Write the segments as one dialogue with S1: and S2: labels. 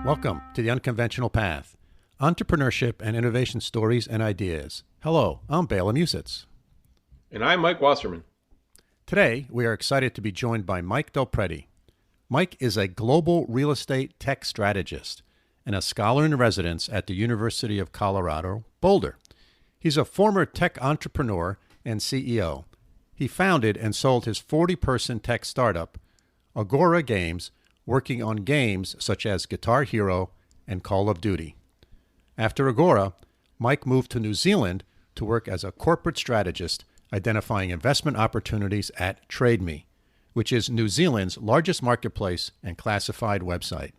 S1: Welcome to The Unconventional Path, entrepreneurship and innovation stories and ideas. Hello, I'm Bela and Mike.
S2: And I'm Mike Wasserman.
S1: Today, we are excited to be joined by Mike DelPrete. Mike is a global real estate tech strategist and a scholar in residence at the University of Colorado, Boulder. He's a former tech entrepreneur and CEO. He founded and sold his 40-person tech startup, Agora Games, working on games such as Guitar Hero and Call of Duty. After Agora, Mike moved to New Zealand to work as a corporate strategist, identifying investment opportunities at TradeMe, which is New Zealand's largest marketplace and classified website.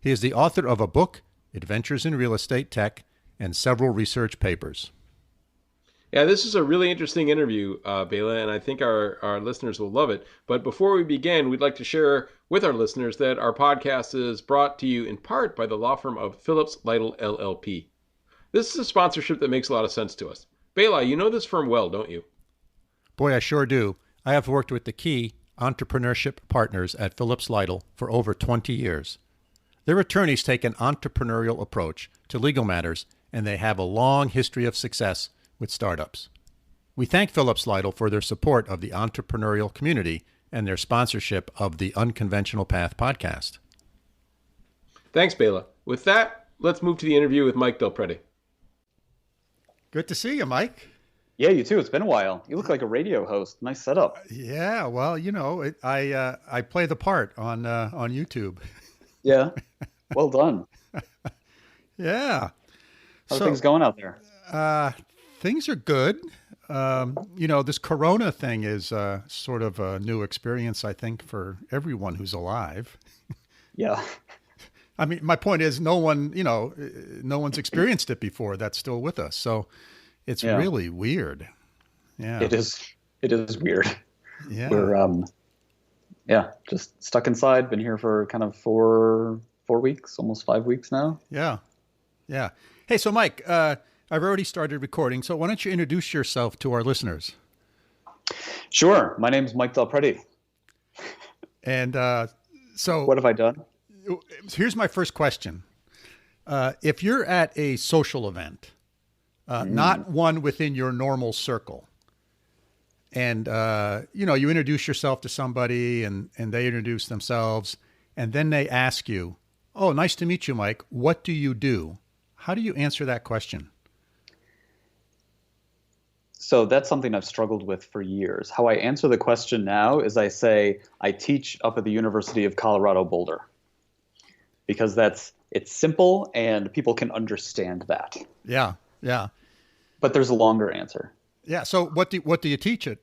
S1: He is the author of a book, Adventures in Real Estate Tech, and several research papers.
S2: Yeah, this is a really interesting interview, Bela, and I think our listeners will love it. But before we begin, we'd like to share with our listeners that our podcast is brought to you in part by the law firm of Phillips Lytle LLP. This is a sponsorship that makes a lot of sense to us. Bela, you know this firm well, don't you?
S1: Boy, I sure do. I have worked with the key entrepreneurship partners at Phillips Lytle for over 20 years. Their attorneys take an entrepreneurial approach to legal matters, and they have a long history of success with startups. We thank Phillips Lytle for their support of the entrepreneurial community and their sponsorship of the Unconventional Path podcast.
S2: Thanks, Bela. With that, let's move to the interview with Mike DelPrete.
S1: Good to see you, Mike.
S3: Yeah, you too. It's been a while. You look like a radio host. Nice setup.
S1: Yeah, well, you know, I play the part on YouTube.
S3: Yeah, well done.
S1: Yeah.
S3: How are things going out there?
S1: Things are good. You know, this Corona thing is sort of a new experience, I think, for everyone who's alive.
S3: Yeah.
S1: I mean, my point is no one's experienced it before that's still with us. So it's really weird. Yeah.
S3: It is weird.
S1: Yeah.
S3: We're, just stuck inside. Been here for kind of four weeks, almost 5 weeks now.
S1: Yeah. Yeah. Hey, so Mike, I've already started recording, so why don't you introduce yourself to our listeners?
S3: Sure. My name's Mike DelPrete.
S1: And so...
S3: What have I done?
S1: Here's my first question. If you're at a social event, not one within your normal circle, and you introduce yourself to somebody and they introduce themselves, and then they ask you, "Oh, nice to meet you, Mike. What do you do?" How do you answer that question?
S3: So that's something I've struggled with for years. How I answer the question now is I say, I teach up at the University of Colorado Boulder. Because it's simple and people can understand that.
S1: Yeah, yeah.
S3: But there's a longer answer.
S1: Yeah. So what do you teach at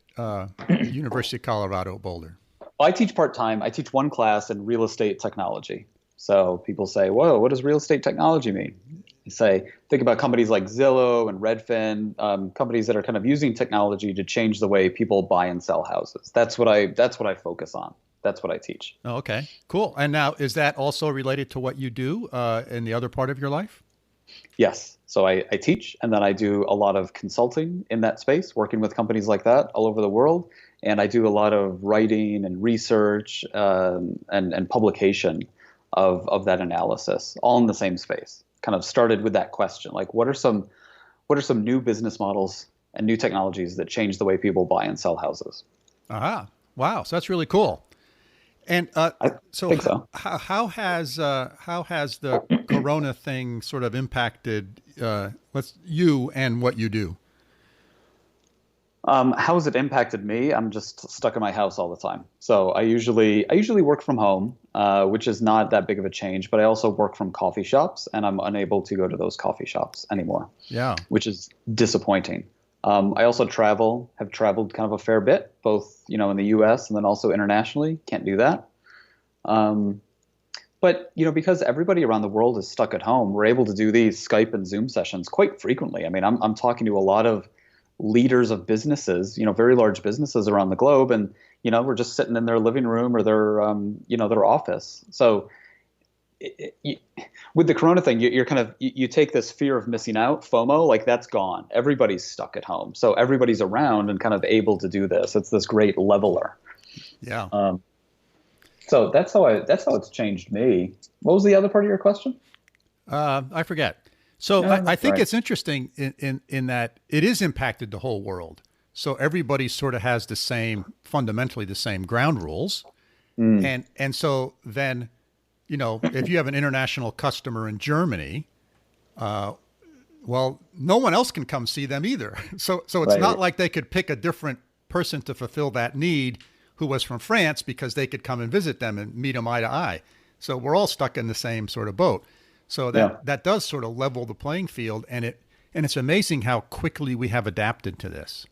S1: University of Colorado Boulder?
S3: Well, I teach part-time. I teach one class in real estate technology. So people say, "Whoa, what does real estate technology mean?" You say, think about companies like Zillow and Redfin, companies that are kind of using technology to change the way people buy and sell houses. That's what I focus on. That's what I teach.
S1: Oh, okay, cool. And now, is that also related to what you do in the other part of your life?
S3: Yes. So I teach, and then I do a lot of consulting in that space, working with companies like that all over the world. And I do a lot of writing and research and publication of that analysis, all in the same space. Kind of started with that question, like what are some new business models and new technologies that change the way people buy and sell houses?
S1: Aha. Wow. So that's really cool. And
S3: I think so.
S1: How has the Corona thing sort of impacted you and what you do?
S3: How has it impacted me? I'm just stuck in my house all the time. So I usually work from home, which is not that big of a change, but I also work from coffee shops, and I'm unable to go to those coffee shops anymore. Yeah. Which is disappointing. I also have traveled kind of a fair bit, both, in the US and then also internationally. Can't do that. But, because everybody around the world is stuck at home, we're able to do these Skype and Zoom sessions quite frequently. I mean, I'm talking to a lot of leaders of businesses, very large businesses around the globe, and we're just sitting in their living room or their office. So with the Corona thing, you're kind of, you take this fear of missing out, FOMO, like that's gone. Everybody's stuck at home. So everybody's around and kind of able to do this. It's this great leveler.
S1: Yeah.
S3: So that's how it's changed me. What was the other part of your question?
S1: I forget. So
S3: No,
S1: I
S3: that's
S1: think
S3: right.
S1: it's interesting in that it is impacted the whole world. So everybody sort of has fundamentally the same ground rules.
S3: Mm,
S1: And so then, if you have an international customer in Germany, well, no one else can come see them either. So it's not
S3: right.
S1: like they could pick a different person to fulfill that need who was from France because they could come and visit them and meet them eye to eye. So we're all stuck in the same sort of boat. So
S3: Yeah.
S1: that does sort of level the playing field, and it's amazing how quickly we have adapted to this.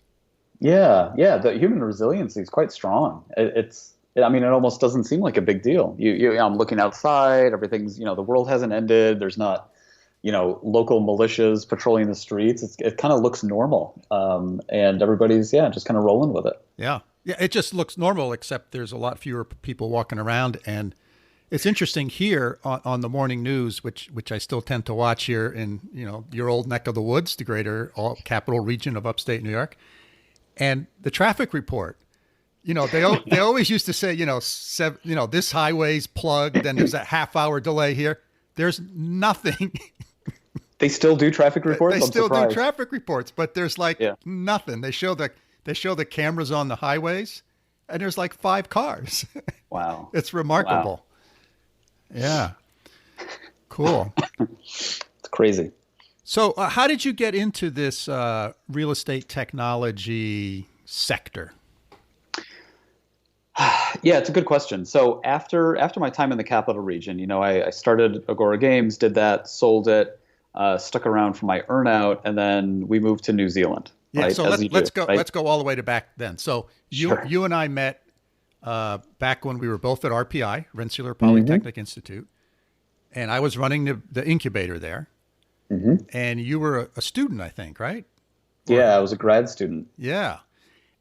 S3: Yeah. Yeah. The human resiliency is quite strong. I mean, it almost doesn't seem like a big deal. I'm looking outside, everything's, the world hasn't ended. There's not, local militias patrolling the streets. It kind of looks normal. And everybody's, just kind of rolling with it.
S1: Yeah. Yeah. It just looks normal, except there's a lot fewer people walking around. And it's interesting here on the morning news, which I still tend to watch here in, your old neck of the woods, the greater capital region of upstate New York. And the traffic report, they always used to say, this highway's plugged and there's a half-hour delay here. There's nothing.
S3: They still do traffic reports?
S1: They
S3: I'm
S1: still do
S3: surprised.
S1: traffic reports, but there's like
S3: Yeah.
S1: nothing. They show the cameras on the highways, and there's like 5 cars.
S3: Wow.
S1: It's remarkable. Yeah. Cool.
S3: It's crazy.
S1: So, how did you get into this real estate technology sector?
S3: Yeah, it's a good question. So after my time in the capital region, I started Agora Games, did that, sold it, stuck around for my earnout, and then we moved to New Zealand.
S1: Yeah.
S3: Right?
S1: So
S3: As you
S1: let's
S3: do,
S1: go.
S3: right?
S1: Let's go all the way to back then. So
S3: Sure.
S1: you and I met back when we were both at RPI, Rensselaer
S3: Mm-hmm.
S1: Polytechnic Institute, and I was running the incubator there, and you were a student, I think, right?
S3: Yeah, I was a grad student.
S1: Yeah.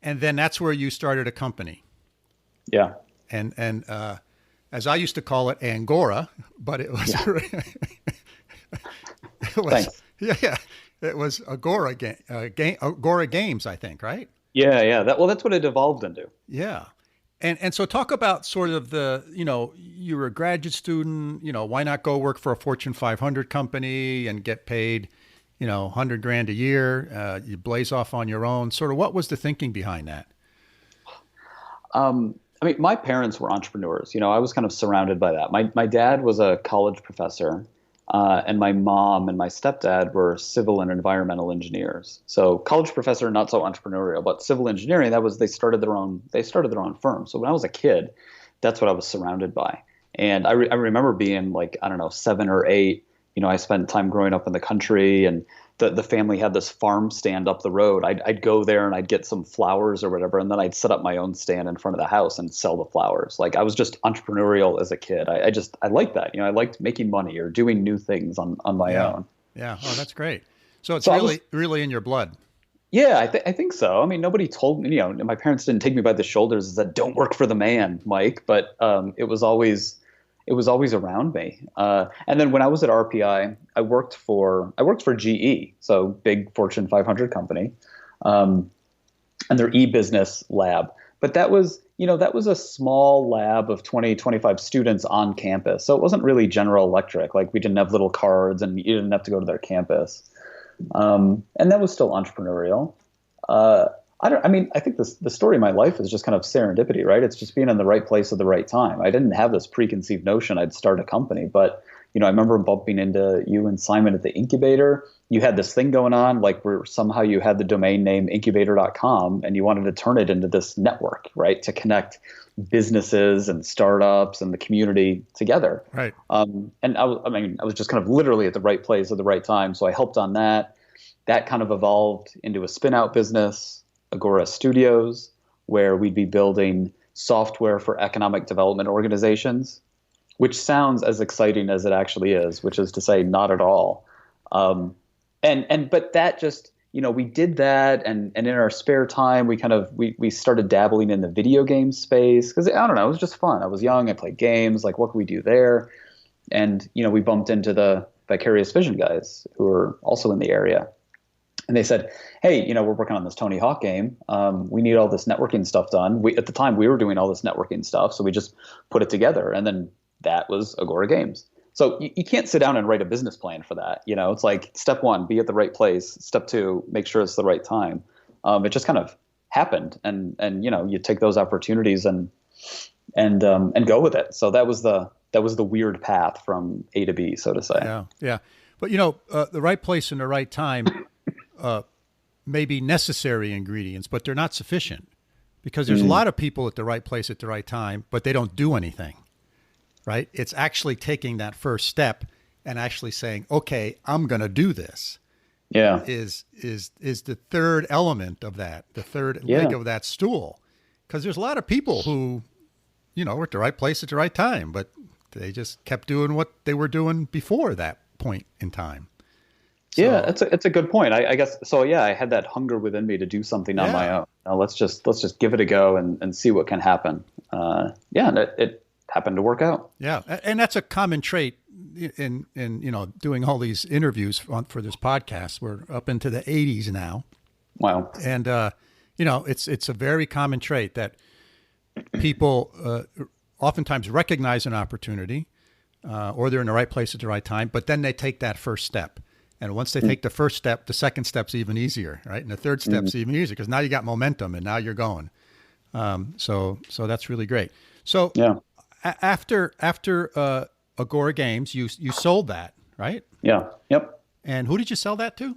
S1: And then that's where you started a company.
S3: Yeah.
S1: And as I used to call it, Angora, but it was it was
S3: Thanks.
S1: yeah, it was Agora Agora Games, I think, right?
S3: Yeah. That's what it evolved into.
S1: Yeah. And so talk about sort of you were a graduate student, why not go work for a Fortune 500 company and get paid, $100,000 a year, you blaze off on your own. Sort of what was the thinking behind that?
S3: I mean, my parents were entrepreneurs. I was kind of surrounded by that. My dad was a college professor, and my mom and my stepdad were civil and environmental engineers. So college professor, not so entrepreneurial, but civil engineering. They started their own firm. So when I was a kid, that's what I was surrounded by. And I remember being like, I don't know, 7 or 8. I spent time growing up in the country, and the family had this farm stand up the road. I'd go there and I'd get some flowers or whatever, and then I'd set up my own stand in front of the house and sell the flowers. Like I was just entrepreneurial as a kid. I liked that. I liked making money or doing new things on my own.
S1: Yeah. Oh, that's great. So it's
S3: So
S1: really in your blood.
S3: Yeah, I think so. I mean, nobody told me, my parents didn't take me by the shoulders and said, "Don't work for the man, Mike." But it was always around me. And then when I was at RPI, I worked for GE, so big Fortune 500 company, and their e-business lab. But that was a small lab of 20, 25 students on campus. So it wasn't really General Electric. Like we didn't have little cards and you didn't have to go to their campus. And that was still entrepreneurial. I think the story of my life is just kind of serendipity, right? It's just being in the right place at the right time. I didn't have this preconceived notion I'd start a company, but I remember bumping into you and Simon at the incubator. You had this thing going on, like where somehow you had the domain name incubator.com and you wanted to turn it into this network, right? To connect businesses and startups and the community together.
S1: Right.
S3: And I was just kind of literally at the right place at the right time. So I helped on that. That kind of evolved into a spin out business, Agora Studios, where we'd be building software for economic development organizations, which sounds as exciting as it actually is, which is to say not at all. But that just, we did that. And in our spare time, we started dabbling in the video game space because I don't know, it was just fun. I was young. I played games. Like, what could we do there? And, we bumped into the Vicarious Vision guys who were also in the area. And they said, hey, we're working on this Tony Hawk game. We need all this networking stuff done. At the time, we were doing all this networking stuff, so we just put it together. And then that was Agora Games. So you can't sit down and write a business plan for that. It's like step one, be at the right place. Step two, make sure it's the right time. It just kind of happened, and you take those opportunities and go with it. So that was the weird path from A to B, so to say.
S1: Yeah, yeah. But the right place and the right time may be necessary ingredients, but they're not sufficient, because there's a lot of people at the right place at the right time, but they don't do anything. Right? It's actually taking that first step and actually saying, okay, I'm going to do this.
S3: Yeah.
S1: Is the third element of that, the third leg of that stool. Because there's a lot of people who, were at the right place at the right time, but they just kept doing what they were doing before that point in time. So,
S3: yeah, it's a good point. I guess so. Yeah, I had that hunger within me to do something on my own. Let's just give it a go and see what can happen. And it happened to work out. Yeah,
S1: and that's a common trait in doing all these interviews for this podcast. We're up into the 80s now.
S3: Wow.
S1: And it's a very common trait that people oftentimes recognize an opportunity, or they're in the right place at the right time, but then they take that first step. And once they take the first step, the second step's even easier, right? And the third step's even easier, because now you got momentum and now you're going. So that's really great. So after Agora Games, you sold that, right?
S3: Yeah. Yep.
S1: And who did you sell that to?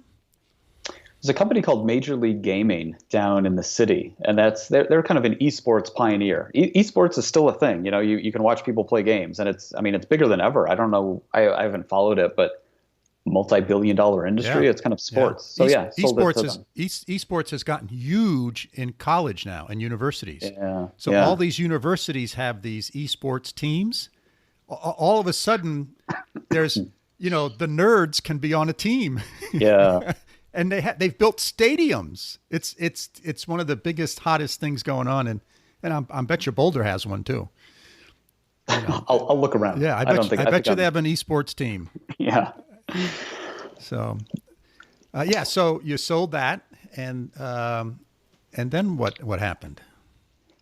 S3: There's a company called Major League Gaming down in the city, and they're kind of an esports pioneer. Esports is still a thing. You can watch people play games, and it's bigger than ever. I don't know. I haven't followed it, but multi-billion-dollar industry. It's kind of sports.
S1: Yeah.
S3: So
S1: esports has gotten huge in college now and universities.
S3: Yeah.
S1: So all these universities have these esports teams. All of a sudden, there's the nerds can be on a team.
S3: Yeah.
S1: And they've built stadiums. It's one of the biggest, hottest things going on, and I bet you Boulder has one too.
S3: I'll look around.
S1: Yeah, I bet you they have an esports team.
S3: Yeah.
S1: So, so you sold that, and then what happened?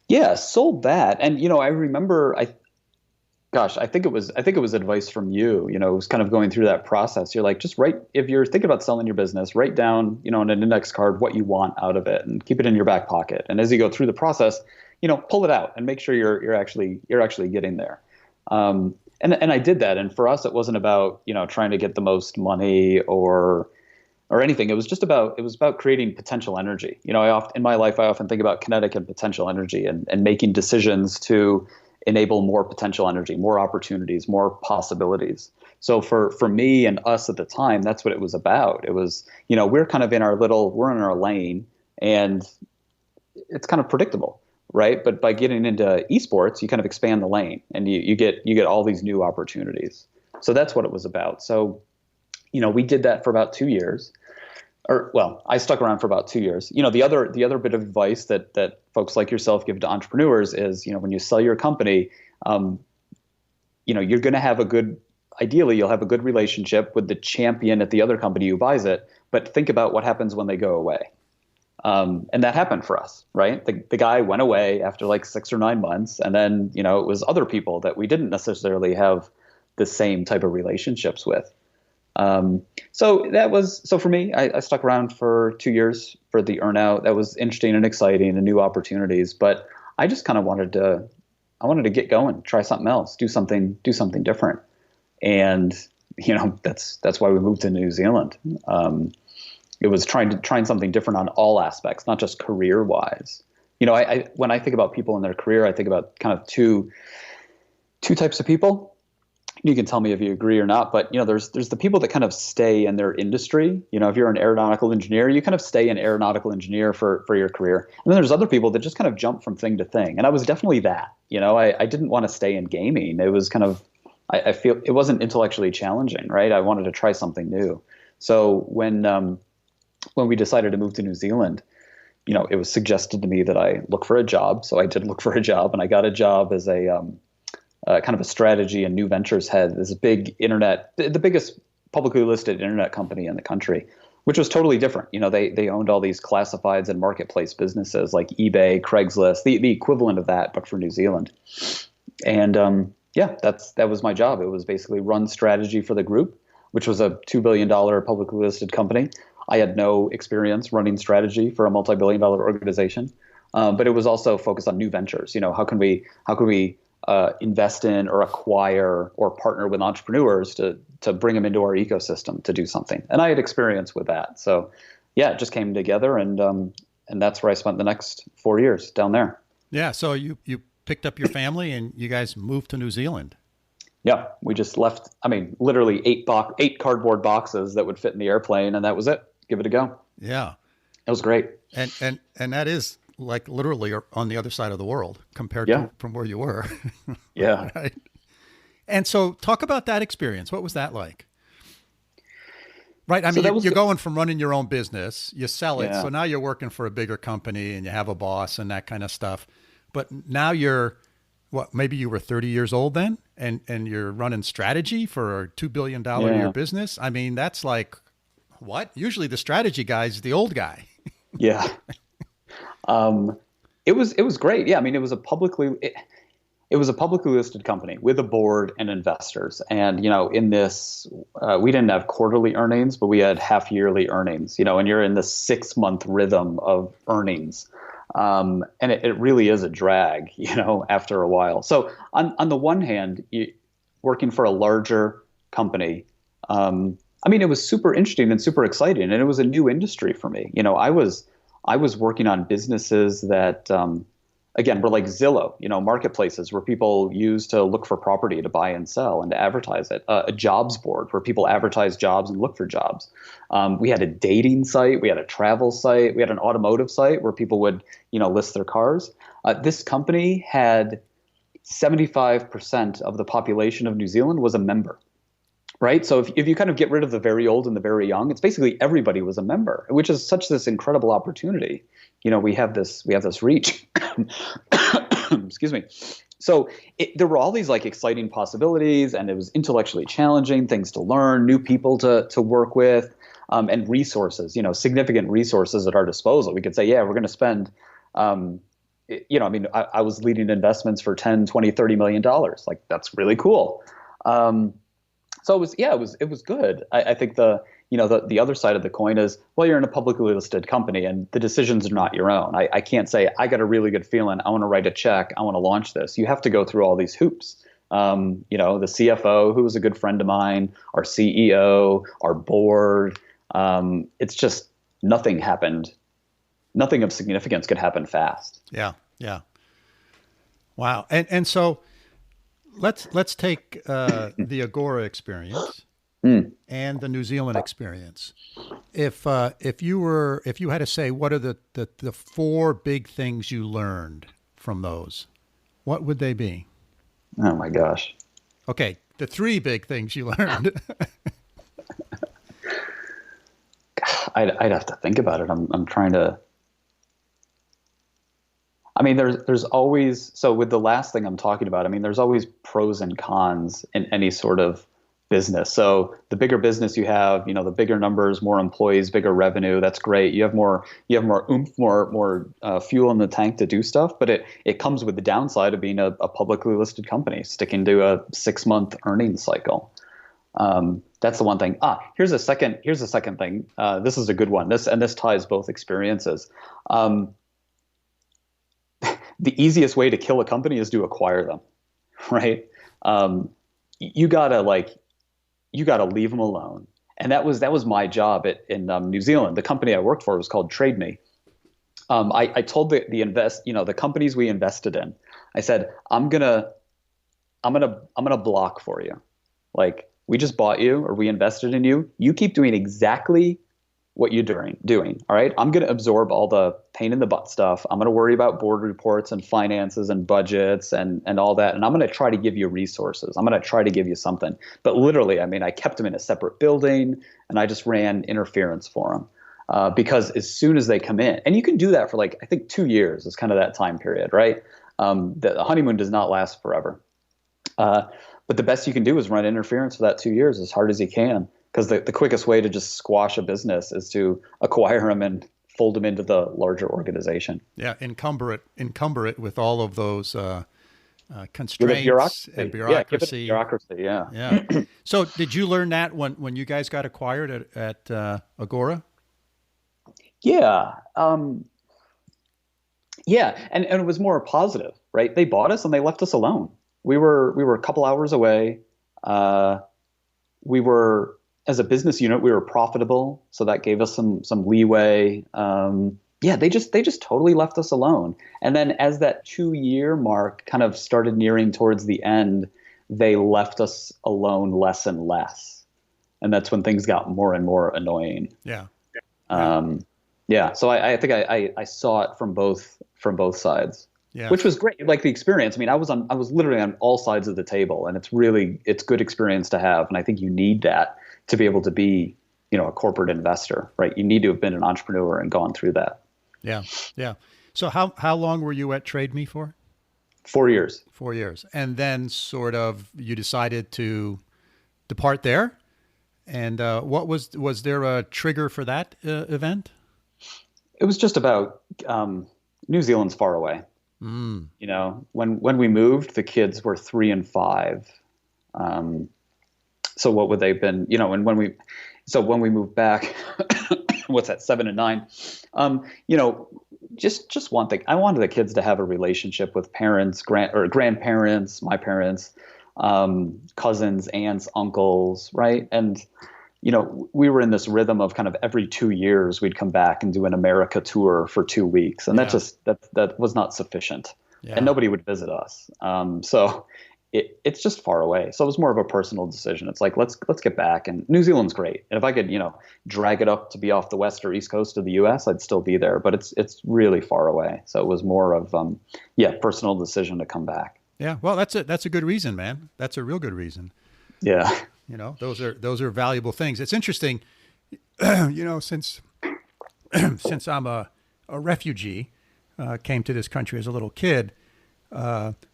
S3: Yeah, sold that, and I remember I think it was advice from you. It was kind of going through that process. You're like, just write, if you're thinking about selling your business, write down on an index card what you want out of it, and keep it in your back pocket. And as you go through the process, pull it out and make sure you're actually getting there. And I did that. And for us, it wasn't about, trying to get the most money or anything. It was about creating potential energy. In my life, I often think about kinetic and potential energy and making decisions to enable more potential energy, more opportunities, more possibilities. So for me and us at the time, that's what it was about. It was, we're kind of we're in our lane, and it's kind of predictable. Right. But by getting into esports, you kind of expand the lane, and you get all these new opportunities. So that's what it was about. So, we did that for about 2 years, I stuck around for about 2 years. The other bit of advice that folks like yourself give to entrepreneurs is, when you sell your company, you're going to have ideally you'll have a good relationship with the champion at the other company who buys it, but think about what happens when they go away. And that happened for us, right? The guy went away after like 6 or 9 months, and then, it was other people that we didn't necessarily have the same type of relationships with. So for me, I stuck around for 2 years for the earnout. That was interesting and exciting and new opportunities, but I just kind of wanted to get going, try something else, do something different. And, that's why we moved to New Zealand. It was trying something different on all aspects, not just career wise. When I think about people in their career, I think about kind of two types of people. You can tell me if you agree or not, but there's the people that kind of stay in their industry. If you're an aeronautical engineer, you kind of stay an aeronautical engineer for your career. And then there's other people that just kind of jump from thing to thing. And I was definitely that. I didn't want to stay in gaming. It was kind of, I feel it wasn't intellectually challenging, right? I wanted to try something new. So when we decided to move to New Zealand, it was suggested to me that I look for a job. So I did look for a job, and I got a job as a kind of a strategy and new ventures head. There's a big the biggest publicly listed internet company in the country. which was totally different. They owned all these classifieds and marketplace businesses like eBay, Craigslist, the equivalent of that, but for New Zealand. And that was my job. It was basically run strategy for the group, which was a $2 billion publicly listed company. I had no experience running strategy for a multi-billion dollar organization, but it was also focused on new ventures. How can we invest in or acquire or partner with entrepreneurs to bring them into our ecosystem to do something? And I had experience with that. So it just came together, and that's where I spent the next 4 years down there.
S1: Yeah. So you picked up your family and you guys moved to New Zealand.
S3: Yeah, we just left. I mean, literally 8 cardboard boxes that would fit in the airplane, and that was it. Give it a go.
S1: Yeah,
S3: it was great.
S1: And that is like literally on the other side of the world compared to from where you were.
S3: Yeah.
S1: Right. And so, talk about that experience. What was that like? Right. I mean, you're going from running your own business, you sell it, so now you're working for a bigger company and you have a boss and that kind of stuff. But now you're, maybe you were 30 years old then, and you're running strategy for a $2 billion a year business. I mean, that's like, what? Usually the strategy guy is the old guy.
S3: Yeah. It was great. Yeah. I mean, it was a publicly listed company with a board and investors. And, in this, we didn't have quarterly earnings, but we had half yearly earnings, and you're in the 6-month rhythm of earnings. And it really is a drag, after a while. So on the one hand, working for a larger company, it was super interesting and super exciting, and it was a new industry for me. I was working on businesses that, again, were like Zillow, marketplaces where people use to look for property to buy and sell and to advertise it. A jobs board where people advertise jobs and look for jobs. We had a dating site, we had a travel site, we had an automotive site where people would, list their cars. This company had 75% of the population of New Zealand was a member. Right. So if you kind of get rid of the very old and the very young, it's basically everybody was a member, which is such this incredible opportunity. We have this reach. Excuse me. So there were all these like exciting possibilities, and it was intellectually challenging, things to learn, new people to work with, and resources, significant resources at our disposal. We could say, we're going to spend, I was leading investments for 10, 20, $30 million. Like, that's really cool. So it was good. I think the other side of the coin is, well, you're in a publicly listed company and the decisions are not your own. I can't say, I got a really good feeling, I want to write a check, I want to launch this. You have to go through all these hoops. The CFO, who was a good friend of mine, our CEO, our board, it's just nothing happened. Nothing of significance could happen fast.
S1: Yeah. Yeah. Wow. And so let's take the Agora experience and the New Zealand experience. If you had to say, what are the 4 big things you learned from those, what would they be?
S3: Oh my gosh.
S1: Okay, the 3 big things you learned.
S3: I'd have to think about it. I'm trying to. I mean, there's always, so with the last thing I'm talking about, there's always pros and cons in any sort of business. So the bigger business you have, the bigger numbers, more employees, bigger revenue, that's great. You have more oomph, more fuel in the tank to do stuff, but it comes with the downside of being a publicly listed company, sticking to a 6-month earnings cycle. That's the one thing. Here's a second thing. This is a good one. This ties both experiences. The easiest way to kill a company is to acquire them, right? You gotta leave them alone. And that was my job in New Zealand. The company I worked for was called Trade Me. I told the companies we invested in, I said, I'm gonna block for you. Like, we just bought you or we invested in you. You keep doing exactly what you're doing. All right. I'm going to absorb all the pain in the butt stuff. I'm going to worry about board reports and finances and budgets and all that. And I'm going to try to give you resources. I'm going to try to give you something. But literally, I kept them in a separate building and I just ran interference for them because as soon as they come in, and you can do that for I think 2 years is kind of that time period, right? The honeymoon does not last forever. But the best you can do is run interference for that 2 years as hard as you can. because the quickest way to just squash a business is to acquire them and fold them into the larger organization.
S1: Yeah, encumber it with all of those constraints
S3: bureaucracy.
S1: and
S3: Yeah, give it
S1: bureaucracy.
S3: bureaucracy. Yeah.
S1: Yeah. So did you learn that when you guys got acquired at Agora?
S3: Yeah. Yeah. And it was more positive, right? They bought us and they left us alone. We were a couple hours away. We were, as a business unit, we were profitable. So that gave us some leeway. Yeah, they just totally left us alone. And then as that 2-year mark kind of started nearing towards the end, they left us alone less and less. And that's when things got more and more annoying.
S1: Yeah.
S3: Yeah. So I think I saw it from both sides.
S1: Yeah.
S3: Which was great. Like the experience. I mean, I was literally on all sides of the table, and it's good experience to have. And I think you need that to be able to be, a corporate investor, right? You need to have been an entrepreneur and gone through that.
S1: Yeah. Yeah. So how long were you at Trade Me for?
S3: 4 years.
S1: 4 years. And then sort of you decided to depart there. And what was there a trigger for that event?
S3: It was just about New Zealand's far away.
S1: Mm.
S3: When we moved, the kids were 3 and 5. So what would they have been? And when we moved back, what's that, 7 and 9? Just one thing. I wanted the kids to have a relationship with parents, grandparents, my parents, cousins, aunts, uncles, right? And we were in this rhythm of kind of every 2 years we'd come back and do an America tour for 2 weeks, and that was not sufficient, and nobody would visit us. So it's just far away. So it was more of a personal decision. It's like let's get back, and New Zealand's great, and if I could drag it up to be off the west or east coast of the U.S., I'd still be there. But it's really far away. So it was more of personal decision to come back.
S1: Yeah, well, that's a good reason, man. That's a real good reason.
S3: Yeah.
S1: Those are valuable things. It's interesting, since I'm a refugee, came to this country as a little kid,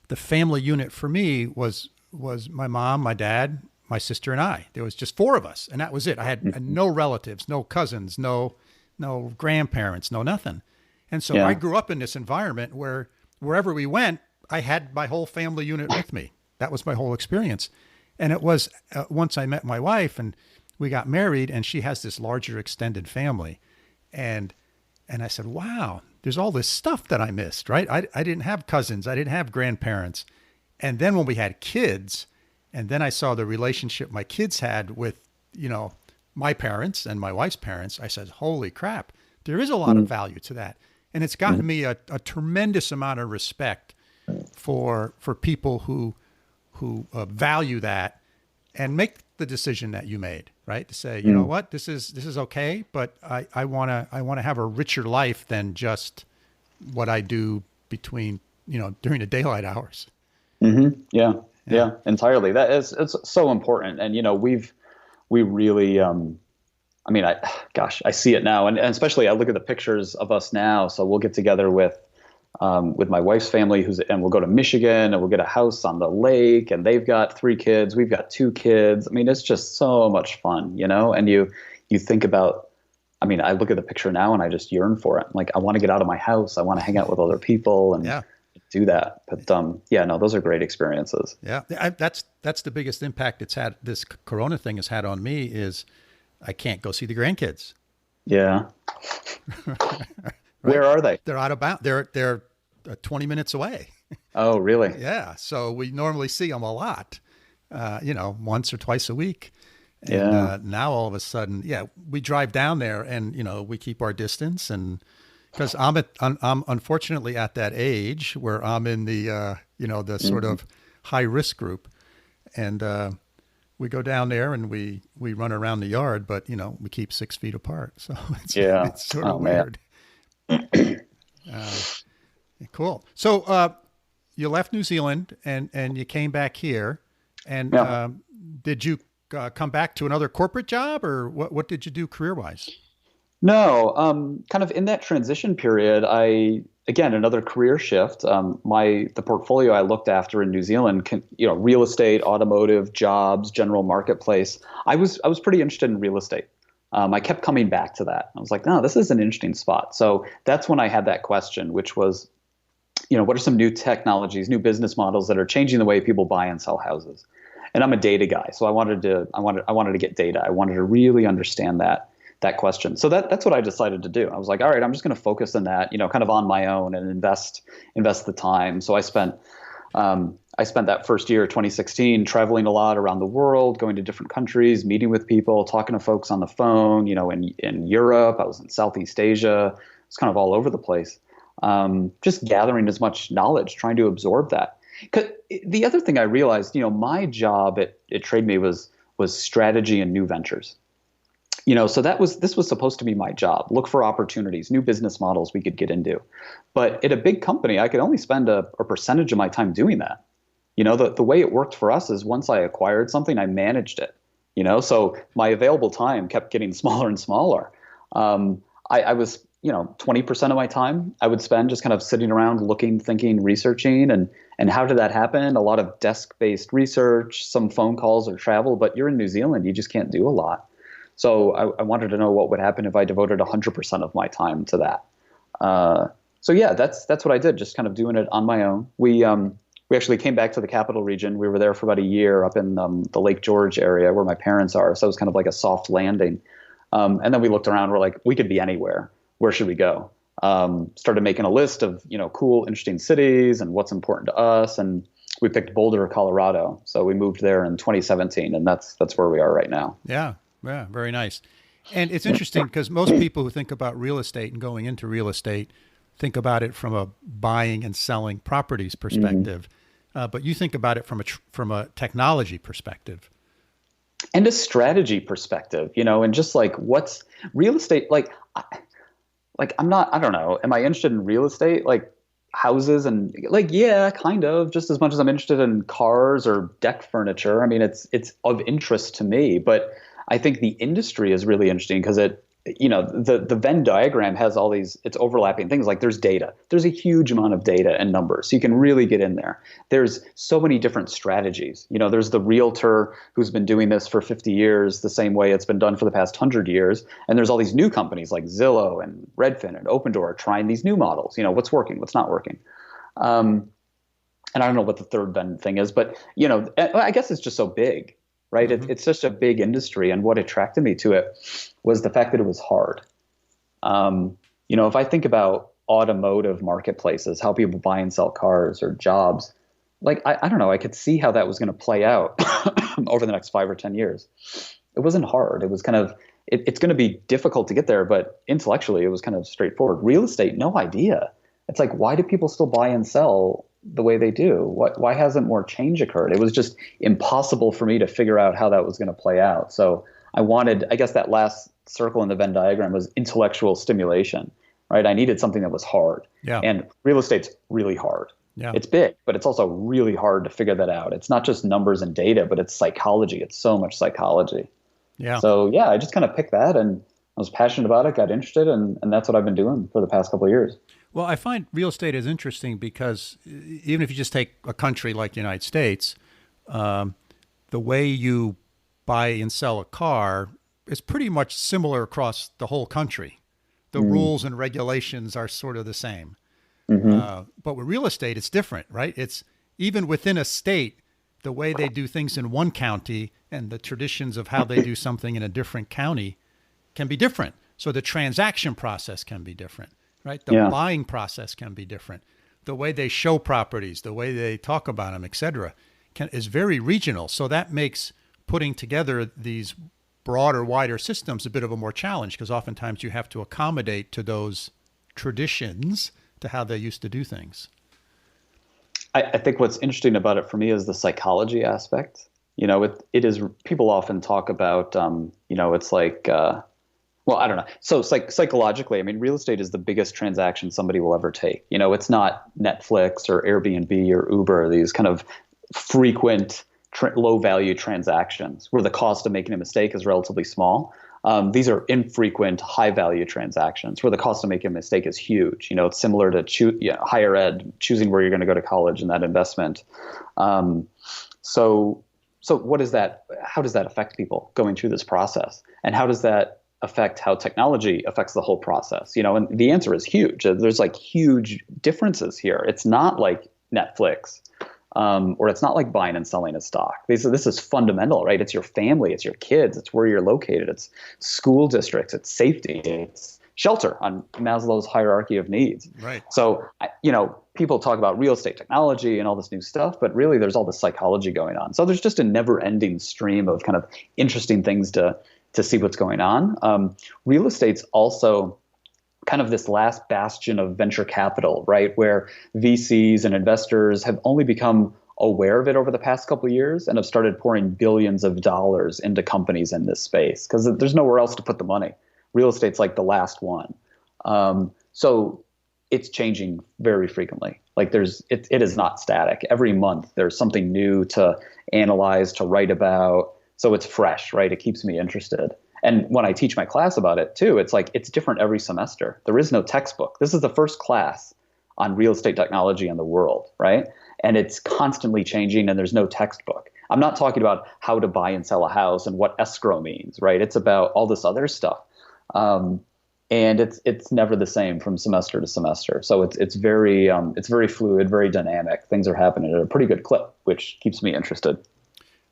S1: the family unit for me was my mom, my dad, my sister, and I. There was just 4 of us, and that was it. I had no relatives, no cousins, no grandparents, no nothing. And so I grew up in this environment where wherever we went, I had my whole family unit with me. That was my whole experience. And it was once I met my wife and we got married, and she has this larger extended family. And I said, wow, there's all this stuff that I missed, right? I didn't have cousins. I didn't have grandparents. And then when we had kids, and then I saw the relationship my kids had with, my parents and my wife's parents, I said, holy crap, there is a lot of value to that. And it's gotten me a tremendous amount of respect for people who value that and make the decision that you made, right? To say, you know what, this is okay, but I want to have a richer life than just what I do between, during the daylight hours.
S3: Mm-hmm. Yeah, entirely. It's so important. And, we really, I see it now. And especially I look at the pictures of us now. So we'll get together with my wife's family, and we'll go to Michigan, and we'll get a house on the lake, and they've got 3 kids. We've got 2 kids. I mean, it's just so much fun, and you think about, I look at the picture now and I just yearn for it. Like, I want to get out of my house. I want to hang out with other people and do that. But those are great experiences.
S1: Yeah. That's the biggest impact it's had. This Corona thing has had on me is I can't go see the grandkids.
S3: Yeah.
S1: Right?
S3: Where are they?
S1: They're out of bounds. They're 20 minutes away.
S3: Oh, really?
S1: Yeah. So we normally see them a lot, once or twice a week. And now all of a sudden, we drive down there and, we keep our distance. And because I'm unfortunately at that age where I'm in the, the sort of high risk group. And we go down there and we run around the yard, but, we keep 6 feet apart. So it's sort of weird. Cool. So you left New Zealand and you came back here, and did you come back to another corporate job, or what did you do career-wise?
S3: No, kind of in that transition period, again, another career shift. The portfolio I looked after in New Zealand, real estate, automotive, jobs, general marketplace. I was pretty interested in real estate. I kept coming back to that. I was like, no, this is an interesting spot. So that's when I had that question, which was, what are some new technologies, new business models that are changing the way people buy and sell houses? And I'm a data guy, so I wanted to get data. I wanted to really understand that question. So that's what I decided to do. I was like, all right, I'm just going to focus on that, kind of on my own and invest the time. So I spent that first year, 2016, traveling a lot around the world, going to different countries, meeting with people, talking to folks on the phone, in Europe. I was in Southeast Asia. It's kind of all over the place. Just gathering as much knowledge, trying to absorb that. 'Cause the other thing I realized, my job at Trade Me was strategy and new ventures. So this was supposed to be my job. Look for opportunities, new business models we could get into. But at a big company, I could only spend a percentage of my time doing that. The way it worked for us is once I acquired something, I managed it. So my available time kept getting smaller and smaller. I was 20% of my time I would spend just kind of sitting around looking, thinking, researching. And how did that happen? A lot of desk-based research, some phone calls or travel, but you're in New Zealand, you just can't do a lot. So I wanted to know what would happen if I devoted 100% of my time to that. So yeah, that's what I did, just kind of doing it on my own. We actually came back to the capital region. We were there for about a year up in the Lake George area where my parents are. So it was kind of like a soft landing. And then we looked around. We're like, we could be anywhere. Where should we go? Started making a list of cool, interesting cities and what's important to us. And we picked Boulder, Colorado. So we moved there in 2017, and that's where we are right now.
S1: Yeah. Yeah, very nice. And it's interesting because most people who think about real estate and going into real estate think about it from a buying and selling properties perspective, but you think about it from a technology perspective.
S3: And a strategy perspective, and just like what's real estate, I don't know, am I interested in real estate? Like houses and yeah, kind of, just as much as I'm interested in cars or deck furniture. I mean, it's of interest to me, but I think the industry is really interesting because the Venn diagram has all these, it's overlapping things. Like there's data. There's a huge amount of data and numbers. So you can really get in there. There's so many different strategies. There's the realtor who's been doing this for 50 years, the same way it's been done for the past 100 years. And there's all these new companies like Zillow and Redfin and Opendoor trying these new models. What's working, what's not working. And I don't know what the third Venn thing is, but, I guess it's just so big. Right. Mm-hmm. It's such a big industry. And what attracted me to it was the fact that it was hard. If I think about automotive marketplaces, how people buy and sell cars or jobs, I don't know, I could see how that was going to play out over the next 5 or 10 years. It wasn't hard. It was kind of it's going to be difficult to get there. But intellectually, it was kind of straightforward. Real estate, no idea. It's like, why do people still buy and sell the way they do? Why hasn't more change occurred? It was just impossible for me to figure out how that was going to play out. So I guess that last circle in the Venn diagram was intellectual stimulation, right? I needed something that was hard.
S1: Yeah.
S3: And real estate's really hard.
S1: Yeah.
S3: It's big, but it's also really hard to figure that out. It's not just numbers and data, but it's psychology. It's so much psychology.
S1: Yeah.
S3: So yeah, I just kind of picked that and I was passionate about it, got interested, and that's what I've been doing for the past couple of years.
S1: Well, I find real estate is interesting because even if you just take a country like the United States, the way you buy and sell a car is pretty much similar across the whole country. The rules and regulations are sort of the same. But with real estate, it's different, right? It's even within a state, the way they do things in one county and the traditions of how they do something in a different county can be different. So the transaction process can be different. Right? The buying process can be different. The way they show properties, the way they talk about them, et cetera, is very regional. So that makes putting together these broader, wider systems a bit of a more challenge because oftentimes you have to accommodate to those traditions to how they used to do things.
S3: I think what's interesting about it for me is the psychology aspect. It is, people often talk about, it's like, well, I don't know. So psychologically, I mean, real estate is the biggest transaction somebody will ever take. It's not Netflix or Airbnb or Uber, these kind of frequent low value transactions where the cost of making a mistake is relatively small. These are infrequent, high-value transactions where the cost of making a mistake is huge. It's similar to higher ed, choosing where you're going to go to college and that investment. So what is that? How does that affect people going through this process? And how does that affect how technology affects the whole process? And the answer is huge. There's like huge differences here. It's not like Netflix. Or it's not like buying and selling a stock. This is fundamental, right? It's your family, it's your kids, it's where you're located, it's school districts, it's safety, it's shelter on Maslow's hierarchy of needs.
S1: Right.
S3: So, people talk about real estate technology and all this new stuff, but really there's all this psychology going on. So there's just a never-ending stream of kind of interesting things to see what's going on. Real estate's also kind of this last bastion of venture capital, right? Where VCs and investors have only become aware of it over the past couple of years and have started pouring billions of dollars into companies in this space because there's nowhere else to put the money. Real estate's like the last one. So it's changing very frequently. Like it is not static. Every month there's something new to analyze, to write about. So it's fresh, right? It keeps me interested. And when I teach my class about it too, it's like it's different every semester. There is no textbook. This is the first class on real estate technology in the world, right? And it's constantly changing and there's no textbook. I'm not talking about how to buy and sell a house and what escrow means, right? It's about all this other stuff. And it's never the same from semester to semester. So it's very fluid, very dynamic. Things are happening at a pretty good clip, which keeps me interested.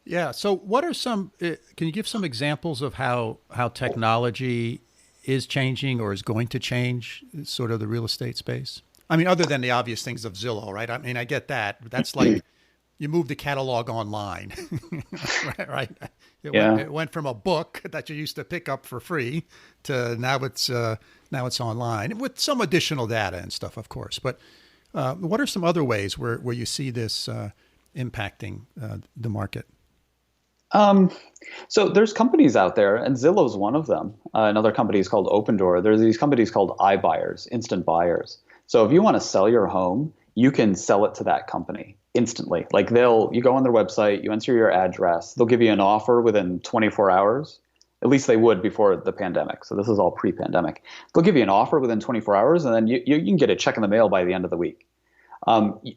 S1: Yeah. So what are some, can you give some examples of how technology is changing or is going to change sort of the real estate space? I mean, other than the obvious things of Zillow, right? I mean, I get that. That's like you move the catalog online, right? It went from a book that you used to pick up for free to now it's online with some additional data and stuff, of course. But what are some other ways where you see this impacting the market?
S3: So there's companies out there, and Zillow's one of them. Another company is called Opendoor. There's these companies called iBuyers, instant buyers. So if you want to sell your home, you can sell it to that company instantly. Like you go on their website, you enter your address, they'll give you an offer within 24 hours. At least they would before the pandemic. So this is all pre-pandemic. They'll give you an offer within 24 hours, and then you can get a check in the mail by the end of the week.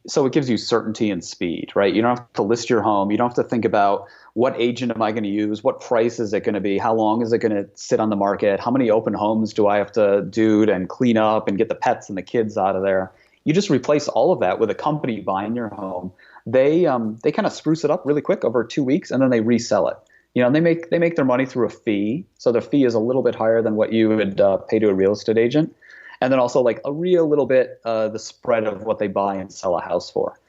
S3: So it gives you certainty and speed, right? You don't have to list your home. You don't have to think about what agent am I going to use? What price is it going to be? How long is it going to sit on the market? How many open homes do I have to do and clean up and get the pets and the kids out of there? You just replace all of that with a company buying your home. They kind of spruce it up really quick over 2 weeks, and then they resell it. And they make their money through a fee. So the fee is a little bit higher than what you would pay to a real estate agent. And then also like a real little bit the spread of what they buy and sell a house for.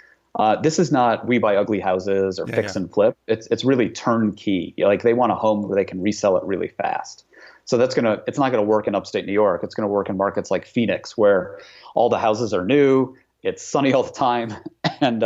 S3: This is not we buy ugly houses or fix and flip. It's really turnkey. Like they want a home where they can resell it really fast. So it's not gonna work in upstate New York. It's gonna work in markets like Phoenix where all the houses are new, it's sunny all the time, and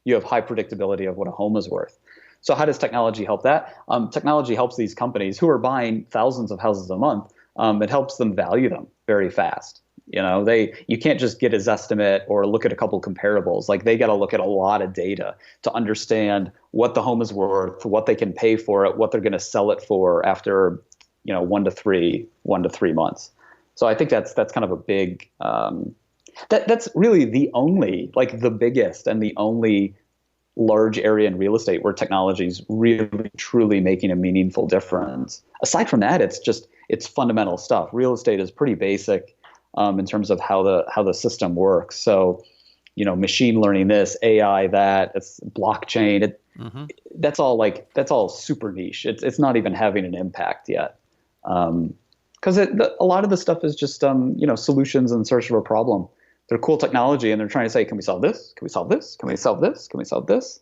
S3: you have high predictability of what a home is worth. So how does technology help that? Technology helps these companies who are buying thousands of houses a month. It helps them value them very fast. You can't just get a Zestimate or look at a couple comparables. Like they got to look at a lot of data to understand what the home is worth, what they can pay for it, what they're going to sell it for after 1 to 3 months. So I think that's kind of a big that's really the biggest and the only large area in real estate where technology is really truly making a meaningful difference. Aside from that, it's fundamental stuff. Real estate is pretty basic in terms of how the system works. So, machine learning this, AI that, it's blockchain. That's all super niche. It's not even having an impact yet. Because a lot of the stuff is just solutions in search of a problem. They're cool technology and they're trying to say, can we solve this? Can we solve this? Can we solve this? Can we solve this?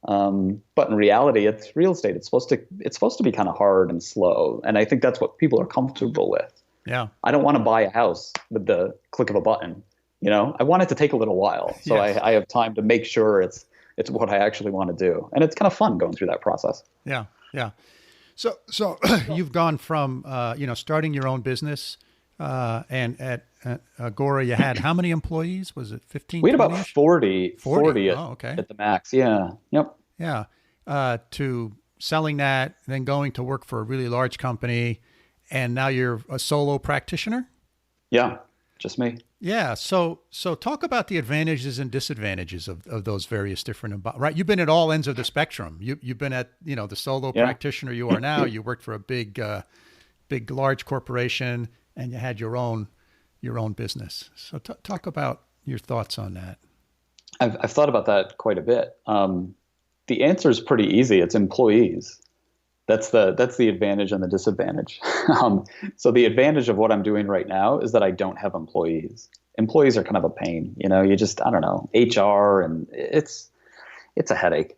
S3: But in reality, it's real estate. It's supposed to be kind of hard and slow. And I think that's what people are comfortable with.
S1: Yeah.
S3: I don't want to buy a house with the click of a button. I want it to take a little while. So yes. I have time to make sure it's what I actually want to do. And it's kind of fun going through that process.
S1: Yeah. Yeah. So you've gone from, starting your own business, and at Agora, you had how many employees? Was it 15?
S3: We had about 40
S1: okay.
S3: At the max. Yeah. Yep.
S1: Yeah. To selling that, then going to work for a really large company. and now you're a solo practitioner?
S3: Yeah, just me.
S1: Yeah. So talk about the advantages and disadvantages of those various different, right? You've been at all ends of the spectrum. You've been at, the solo practitioner you are now. You worked for a big, large corporation, and you had your own business. So talk about your thoughts on that.
S3: I've thought about that quite a bit. The answer is pretty easy. It's employees. That's the advantage and the disadvantage. So the advantage of what I'm doing right now is that I don't have employees. Employees are kind of a pain. You just, I don't know, HR, and it's a headache.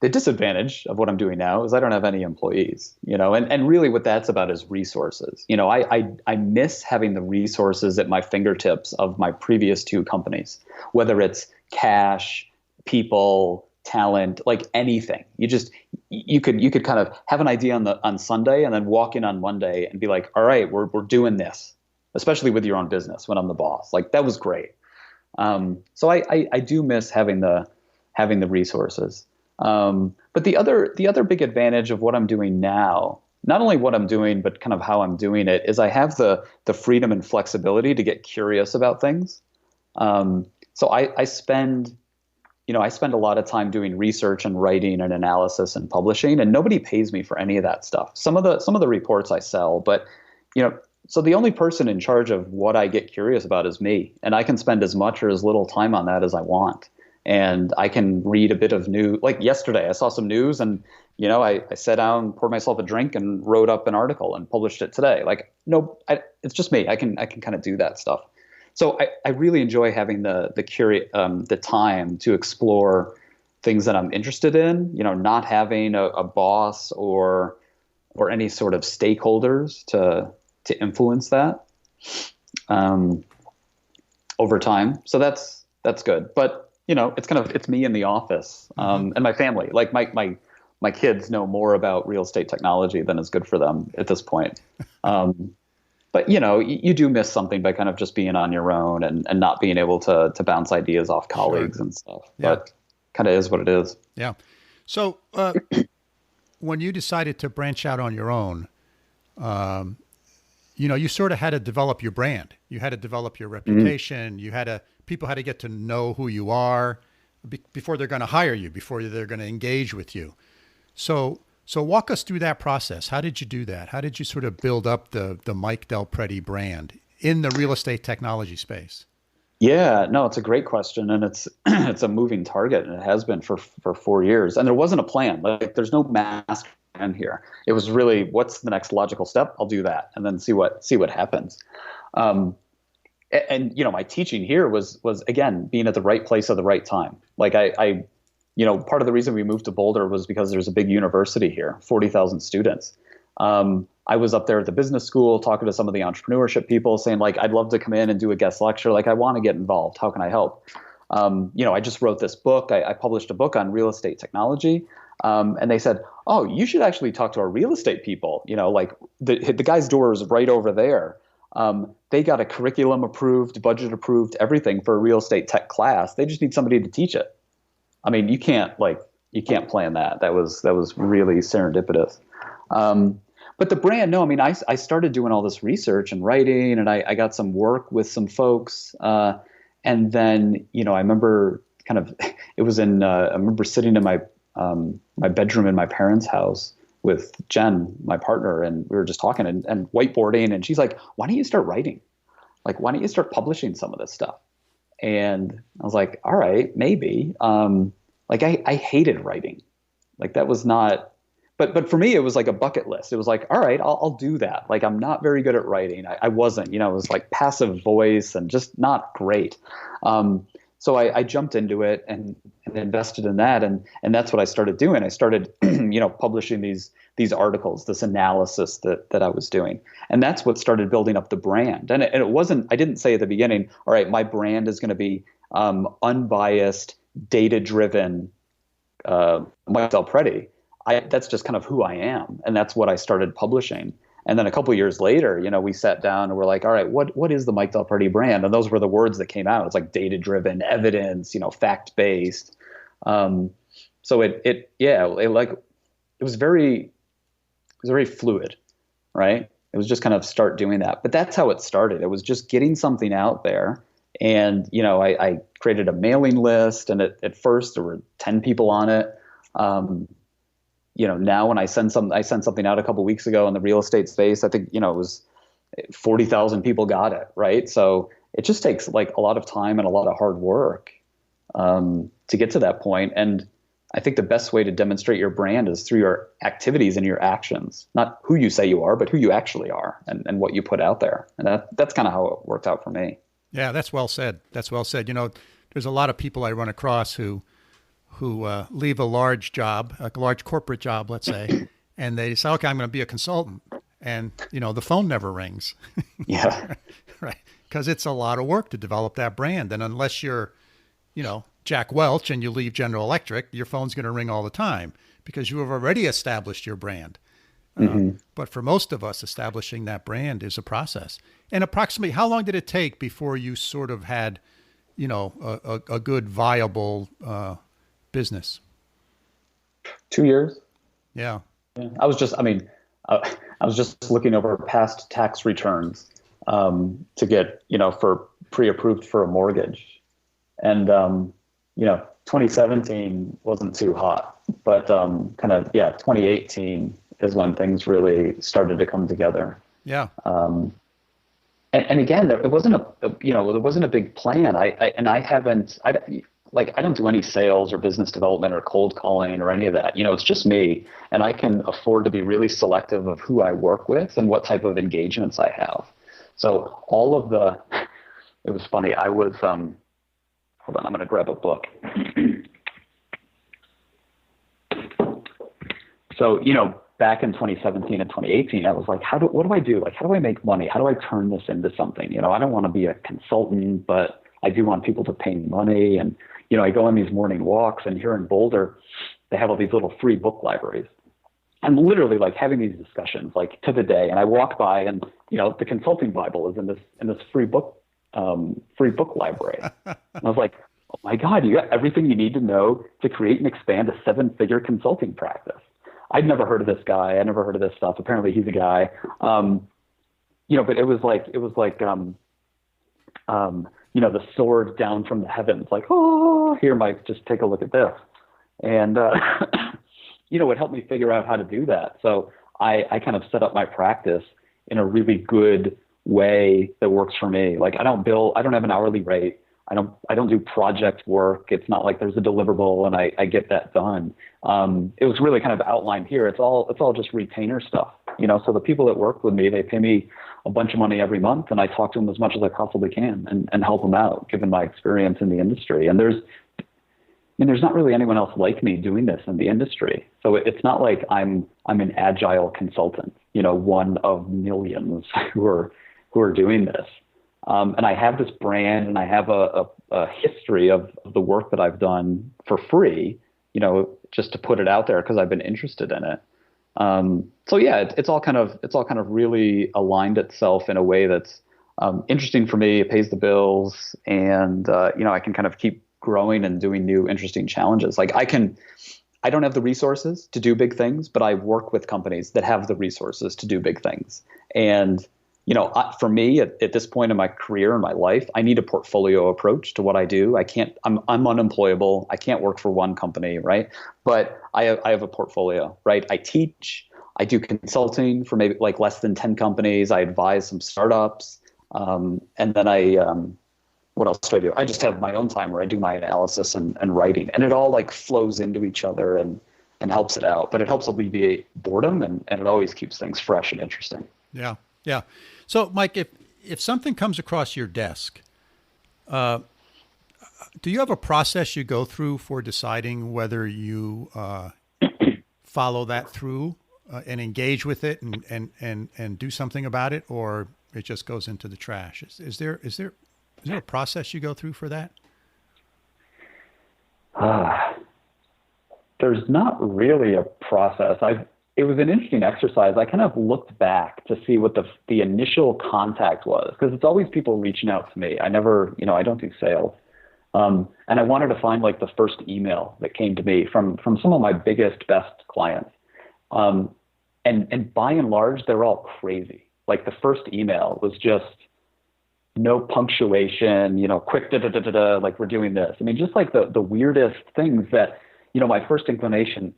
S3: The disadvantage of what I'm doing now is I don't have any employees, and really what that's about is resources. I miss having the resources at my fingertips of my previous two companies, whether it's cash, people, talent, like anything. You could kind of have an idea on Sunday and then walk in on Monday and be like, all right, we're doing this, especially with your own business when I'm the boss. Like, that was great. So I do miss having the resources. But the other big advantage of what I'm doing now, not only what I'm doing, but kind of how I'm doing it, is I have the freedom and flexibility to get curious about things. So I spend a lot of time doing research and writing and analysis and publishing, and nobody pays me for any of that stuff. Some of the reports I sell, but so the only person in charge of what I get curious about is me, and I can spend as much or as little time on that as I want. And I can read a bit of news. Like yesterday, I saw some news, and I sat down, poured myself a drink, and wrote up an article and published it today. Like, no, it's just me. I can kind of do that stuff. So I really enjoy having the time to explore things that I'm interested in. Not having a boss or any sort of stakeholders to influence that over time. So that's good. But it's me in the office, and my family. Like my kids know more about real estate technology than is good for them at this point. But you do miss something by kind of just being on your own and not being able to bounce ideas off colleagues and stuff. Yeah. But kind of is what it is.
S1: Yeah. So when you decided to branch out on your own, you sort of had to develop your brand. You had to develop your reputation. Mm-hmm. People had to get to know who you are before they're going to hire you, before they're going to engage with you. So walk us through that process. How did you do that? How did you sort of build up the Mike DelPrete brand in the real estate technology space?
S3: Yeah, no, it's a great question, and it's a moving target, and it has been for 4 years. And there wasn't a plan. Like, there's no master plan here. It was really, what's the next logical step? I'll do that, and then see what happens. And my teaching here was again being at the right place at the right time. Like I part of the reason we moved to Boulder was because there's a big university here, 40,000 students. I was up there at the business school talking to some of the entrepreneurship people, saying like, I'd love to come in and do a guest lecture. Like, I want to get involved. How can I help? I just wrote this book. I published a book on real estate technology. And they said, oh, you should actually talk to our real estate people. Like the guy's door is right over there. They got a curriculum approved, budget approved, everything for a real estate tech class. They just need somebody to teach it. I mean, you can't plan that. That was really serendipitous. But the brand, no, I mean, I started doing all this research and writing, and I got some work with some folks. And then, I remember it was I remember sitting in my bedroom in my parents' house with Jen, my partner, and we were just talking and whiteboarding, and she's like, why don't you start writing? Like, why don't you start publishing some of this stuff? And I was like, all right, maybe. I hated writing. Like, that was not, but for me, it was like a bucket list. It was like, all right, I'll do that. Like, I'm not very good at writing. I wasn't, it was like passive voice and just not great. So I jumped into it and invested in that. And that's what I started doing. I started, publishing these articles, this analysis that I was doing. And that's what started building up the brand. And it wasn't, I didn't say at the beginning, all right, my brand is going to be unbiased, data-driven Mike DelPrete. That's just kind of who I am. And that's what I started publishing. And then a couple of years later, we sat down and we're like, all right, what is the Mike DelPrete brand? And those were the words that came out. It's like data-driven, evidence, fact-based. So it was very fluid. right? It was just kind of start doing that. But that's how it started. It was just getting something out there. And, I created a mailing list, and at first there were 10 people on it. Now when I sent something out a couple of weeks ago in the real estate space, I think, it was 40,000 people got it, right? So it just takes like a lot of time and a lot of hard work to get to that point. And I think the best way to demonstrate your brand is through your activities and your actions, not who you say you are, but who you actually are and what you put out there. And that's kind of how it worked out for me.
S1: Yeah, that's well said. That's well said. There's a lot of people I run across who leave a large job, a large corporate job, let's say, and they say, okay, I'm going to be a consultant. And, the phone never rings.
S3: Yeah.
S1: Right. Because it's a lot of work to develop that brand. And unless you're, Jack Welch and you leave General Electric, your phone's going to ring all the time because you have already established your brand. But for most of us, establishing that brand is a process. And approximately how long did it take before you sort of had, a good, viable business?
S3: 2 years.
S1: Yeah.
S3: I was just looking over past tax returns to get, for pre-approved for a mortgage. And, 2017 wasn't too hot, but 2018 is when things really started to come together.
S1: Yeah.
S3: And again, it wasn't there wasn't a big plan. I don't do any sales or business development or cold calling or any of that. It's just me, and I can afford to be really selective of who I work with and what type of engagements I have. So it was funny. I was, hold on, I'm going to grab a book. So, back in 2017 and 2018, I was like, what do I do? Like, how do I make money? How do I turn this into something? I don't want to be a consultant, but I do want people to pay me money. And, I go on these morning walks, and here in Boulder, they have all these little free book libraries. I'm literally like having these discussions like to the day. And I walk by, and, the consulting Bible is in this free book library. And I was like, oh my God, you got everything you need to know to create and expand a 7-figure consulting practice. I'd never heard of this guy. I never heard of this stuff. Apparently he's a guy. But it was like the sword down from the heavens, like, oh, here, Mike, just take a look at this. And, it helped me figure out how to do that. So I kind of set up my practice in a really good way that works for me. Like I don't have an hourly rate. I don't do project work. It's not like there's a deliverable and I get that done. It was really kind of outlined here. It's all just retainer stuff, so the people that work with me, they pay me a bunch of money every month, and I talk to them as much as I possibly can and help them out given my experience in the industry. And there's not really anyone else like me doing this in the industry. So it's not like I'm an agile consultant, one of millions who are doing this. And I have this brand, and I have a history of the work that I've done for free, just to put it out there because I've been interested in it. So yeah, it's all kind of really aligned itself in a way that's interesting for me. It pays the bills, and I can kind of keep growing and doing new interesting challenges. Like I don't have the resources to do big things, but I work with companies that have the resources to do big things. And for me at this point in my career and my life, I need a portfolio approach to what I do. I'm unemployable. I can't work for one company, right? But I have a portfolio, right? I teach, I do consulting for maybe like less than 10 companies. I advise some startups. And then what else do I do? I just have my own time where I do my analysis and writing, and it all like flows into each other and helps it out. But it helps alleviate boredom, and it always keeps things fresh and interesting.
S1: Yeah. Yeah. So, Mike, if something comes across your desk, do you have a process you go through for deciding whether you follow that through and engage with it and do something about it, or it just goes into the trash? Is there a process you go through for that?
S3: There's not really a process. It was an interesting exercise. I kind of looked back to see what the initial contact was, because it's always people reaching out to me. I never, I don't do sales. And I wanted to find like the first email that came to me from some of my biggest, best clients. And And by and large, they're all crazy. Like the first email was just no punctuation, quick da-da-da-da-da, like we're doing this. I mean, just like the weirdest things that, my first inclination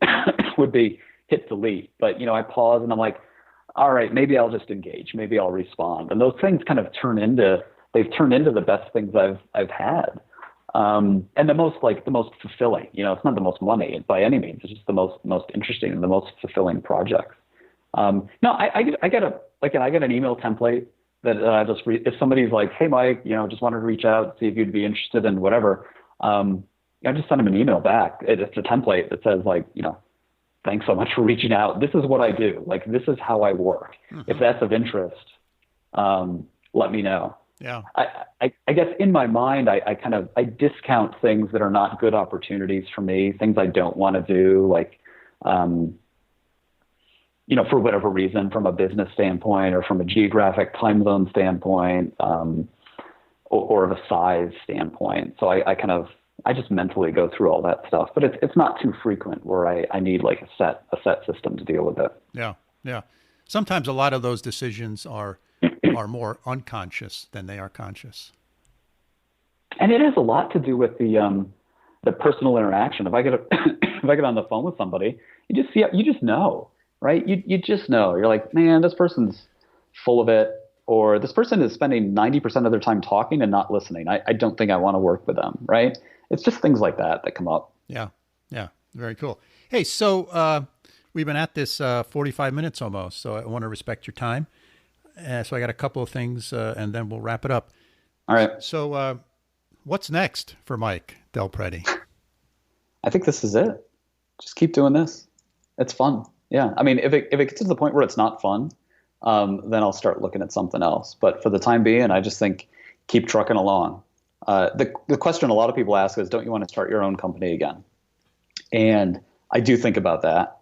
S3: would be hit delete. But, I pause and I'm like, all right, maybe I'll just engage. Maybe I'll respond. And those things kind of turned into the best things I've had. And the most fulfilling, it's not the most money by any means. It's just the most interesting and the most fulfilling projects. No, I get an email template that I just read. If somebody's like, hey, Mike, just wanted to reach out, see if you'd be interested in whatever. I just send them an email back. It's a template that says like, thanks so much for reaching out. This is what I do. Like, this is how I work. Mm-hmm. If that's of interest, let me know.
S1: Yeah.
S3: I guess in my mind, I discount things that are not good opportunities for me, things I don't want to do, like, for whatever reason, from a business standpoint or from a geographic time zone standpoint, or of a size standpoint. So I just mentally go through all that stuff, but it's not too frequent where I need like a set system to deal with it.
S1: Yeah. Yeah. Sometimes a lot of those decisions are more unconscious than they are conscious.
S3: And it has a lot to do with the personal interaction. If I get on the phone with somebody, you just know, right? You just know. You're like, man, this person's full of it, or this person is spending 90% of their time talking and not listening. I don't think I want to work with them, right? It's just things like that come up.
S1: Yeah. Yeah. Very cool. Hey, so we've been at this 45 minutes almost, so I want to respect your time. So I got a couple of things, and then we'll wrap it up.
S3: All right.
S1: So what's next for Mike DelPrete?
S3: I think this is it. Just keep doing this. It's fun. Yeah. I mean, if it gets to the point where it's not fun, then I'll start looking at something else. But for the time being, I just think keep trucking along. The question a lot of people ask is, don't you want to start your own company again? And I do think about that.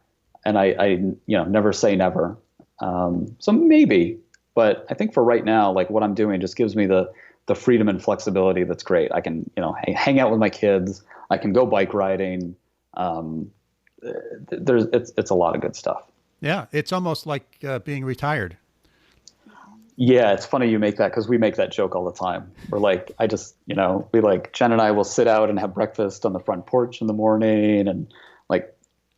S3: And I never say never. So maybe. But I think for right now, like what I'm doing just gives me the freedom and flexibility that's great. I can, hang out with my kids. I can go bike riding. It's a lot of good stuff.
S1: Yeah, it's almost like being retired.
S3: Yeah, it's funny you make that because we make that joke all the time. We're like, Jen and I will sit out and have breakfast on the front porch in the morning, and like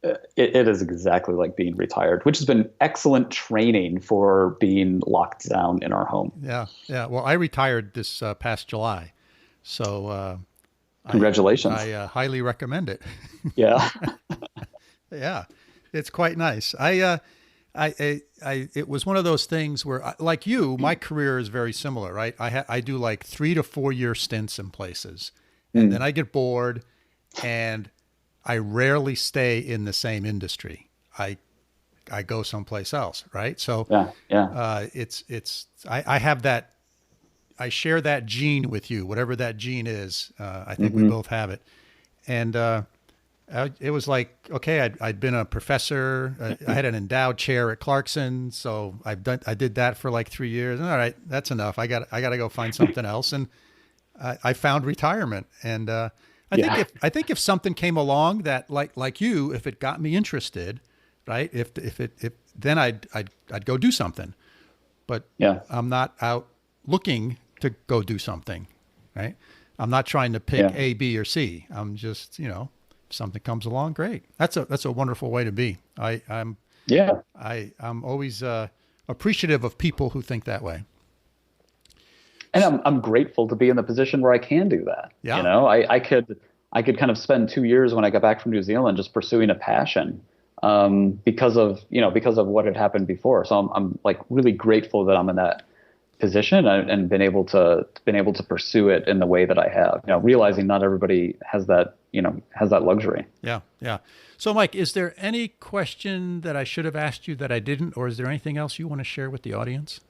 S3: it is exactly like being retired, which has been excellent training for being locked down in our home.
S1: Yeah. Yeah. Well, I retired this past July. So
S3: congratulations.
S1: I highly recommend it.
S3: Yeah.
S1: Yeah. It's quite nice. It was one of those things where, like you, my career is very similar, right? I do like 3 to 4 year stints in places, and then I get bored, and I rarely stay in the same industry. I go someplace else, right? So I have that. I share that gene with you, whatever that gene is. I think we both have it, and it was like, okay, I'd been a professor. I had an endowed chair at Clarkson, so I did that for like 3 years. All right, that's enough. I got to go find something else, and I found retirement. And I think if something came along that like you, if it got me interested, right? If then I'd go do something. But I'm not out looking to go do something, right? I'm not trying to pick A, B, or C. I'm just if something comes along, great. That's a wonderful way to be. I'm always appreciative of people who think that way.
S3: And I'm grateful to be in the position where I can do that.
S1: Yeah.
S3: I could kind of spend 2 years when I got back from New Zealand just pursuing a passion because of what had happened before. So I'm like really grateful that I'm in that position and been able to pursue it in the way that I have. Realizing not everybody has that luxury.
S1: Yeah, yeah. So, Mike, is there any question that I should have asked you that I didn't, or is there anything else you want to share with the audience?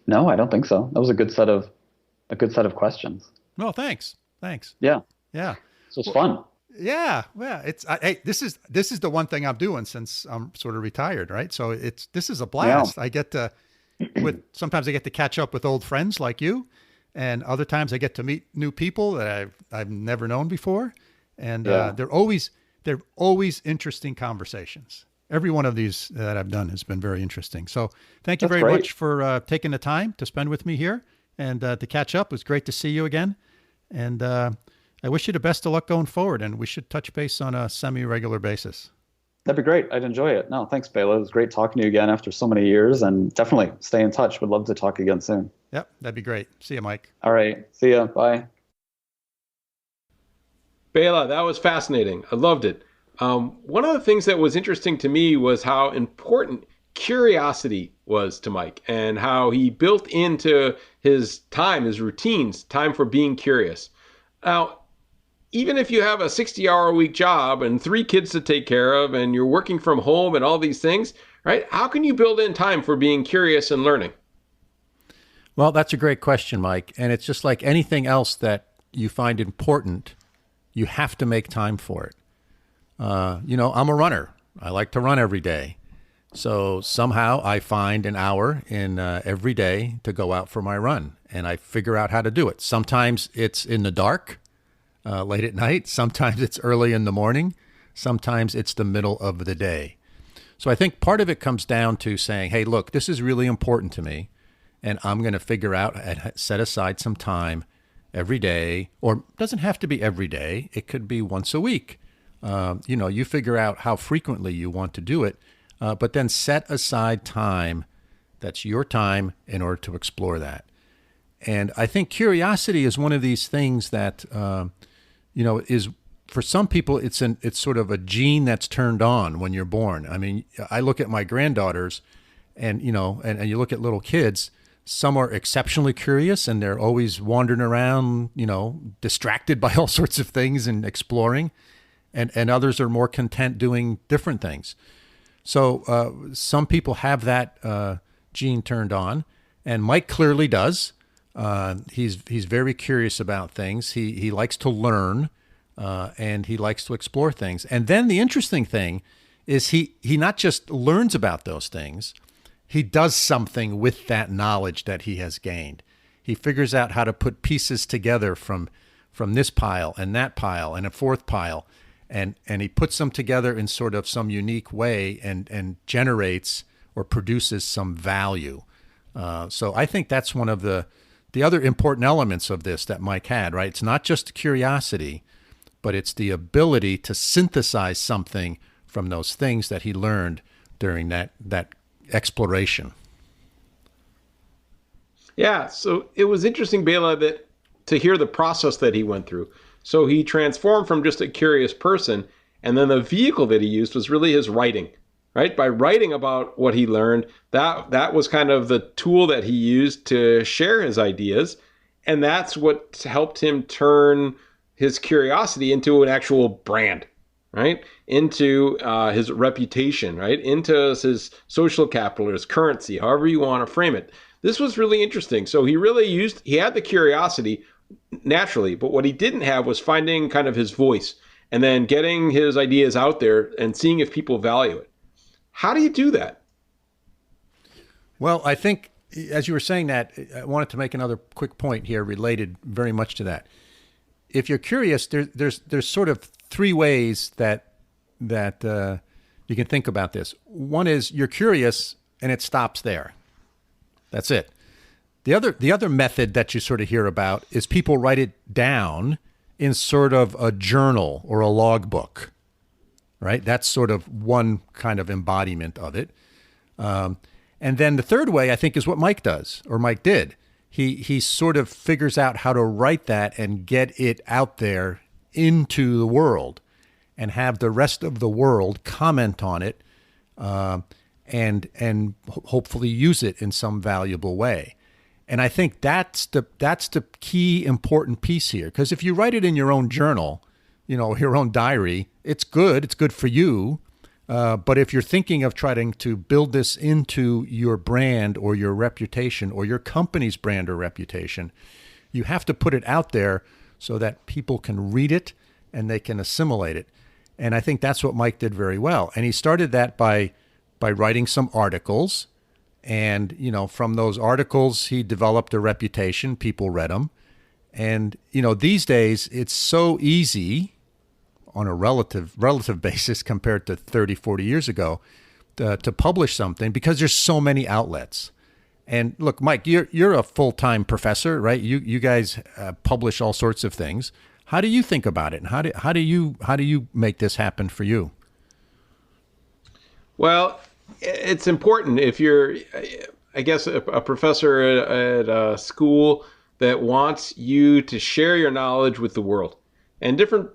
S3: No, I don't think so. That was a good set of questions.
S1: Well, thanks.
S3: Yeah.
S1: Yeah.
S3: So it's fun.
S1: Yeah. Well, this is the one thing I'm doing since I'm sort of retired, right? So this is a blast. Yeah. I get to sometimes I get to catch up with old friends like you, and other times I get to meet new people that I've never known before, and they're always they're always interesting conversations. Every one of these that I've done has been very interesting. So thank you
S3: That's
S1: very
S3: great.
S1: much for taking the time to spend with me here and to catch up. It was great to see you again. And I wish you the best of luck going forward. And we should touch base on a semi-regular basis.
S3: That'd be great. I'd enjoy it. No, thanks, Bela. It was great talking to you again after so many years, and definitely stay in touch. Would love to talk again soon.
S1: Yep, that'd be great. See you, Mike.
S3: All right. See ya. Bye.
S2: Bela, that was fascinating. I loved it. One of the things that was interesting to me was how important curiosity was to Mike and how he built into his time, his routines, time for being curious. Now, even if you have a 60-hour-a-week job and 3 kids to take care of and you're working from home and all these things, right? How can you build in time for being curious and learning?
S1: Well, that's a great question, Mike. And it's just like anything else that you find important, you have to make time for it. I'm a runner. I like to run every day. So somehow I find an hour in every day to go out for my run, and I figure out how to do it. Sometimes it's in the dark, late at night. Sometimes it's early in the morning. Sometimes it's the middle of the day. So I think part of it comes down to saying, hey, look, this is really important to me, and I'm going to figure out and set aside some time every day, or it doesn't have to be every day. It could be once a week. You figure out how frequently you want to do it, but then set aside time that's your time in order to explore that. And I think curiosity is one of these things that, is for some people, it's sort of a gene that's turned on when you're born. I mean, I look at my granddaughters and you look at little kids, some are exceptionally curious and they're always wandering around, distracted by all sorts of things and exploring. And others are more content doing different things. So some people have that gene turned on, and Mike clearly does. He's very curious about things. He likes to learn, and he likes to explore things. And then the interesting thing is he not just learns about those things, he does something with that knowledge that he has gained. He figures out how to put pieces together from this pile and that pile and a fourth pile. And he puts them together in sort of some unique way and generates or produces some value. So I think that's one of the other important elements of this that Mike had, right? It's not just curiosity, but it's the ability to synthesize something from those things that he learned during that exploration.
S2: Yeah, so it was interesting, Bela, to hear the process that he went through. So he transformed from just a curious person, and then the vehicle that he used was really his writing, right? By writing about what he learned, that was kind of the tool that he used to share his ideas, and that's what helped him turn his curiosity into an actual brand, right? Into his reputation, right? Into his social capital or his currency, however you want to frame it. This was really interesting. So he had the curiosity naturally, but what he didn't have was finding kind of his voice and then getting his ideas out there and seeing if people value it. How do you do that?
S1: Well, I think as you were saying that, I wanted to make another quick point here related very much to that. If you're curious, there's sort of 3 ways that you can think about this. One is you're curious and it stops there. That's it. The other method that you sort of hear about is people write it down in sort of a journal or a logbook, right? That's sort of one kind of embodiment of it. And then the third way, I think, is what Mike does, or Mike did. He sort of figures out how to write that and get it out there into the world and have the rest of the world comment on it and hopefully use it in some valuable way. And I think that's the key important piece here. Because if you write it in your own journal, your own diary, it's good. It's good for you. But if you're thinking of trying to build this into your brand or your reputation or your company's brand or reputation, you have to put it out there so that people can read it and they can assimilate it. And I think that's what Mike did very well. And he started that by writing some articles. And, from those articles, he developed a reputation. People read them. And, these days it's so easy on a relative basis compared to 30, 40 years ago to publish something because there's so many outlets. And look, Mike, you're a full-time professor, right? You guys publish all sorts of things. How do you think about it? And how do you make this happen for you?
S2: Well, it's important if you're, I guess, a professor at a school that wants you to share your knowledge with the world. And different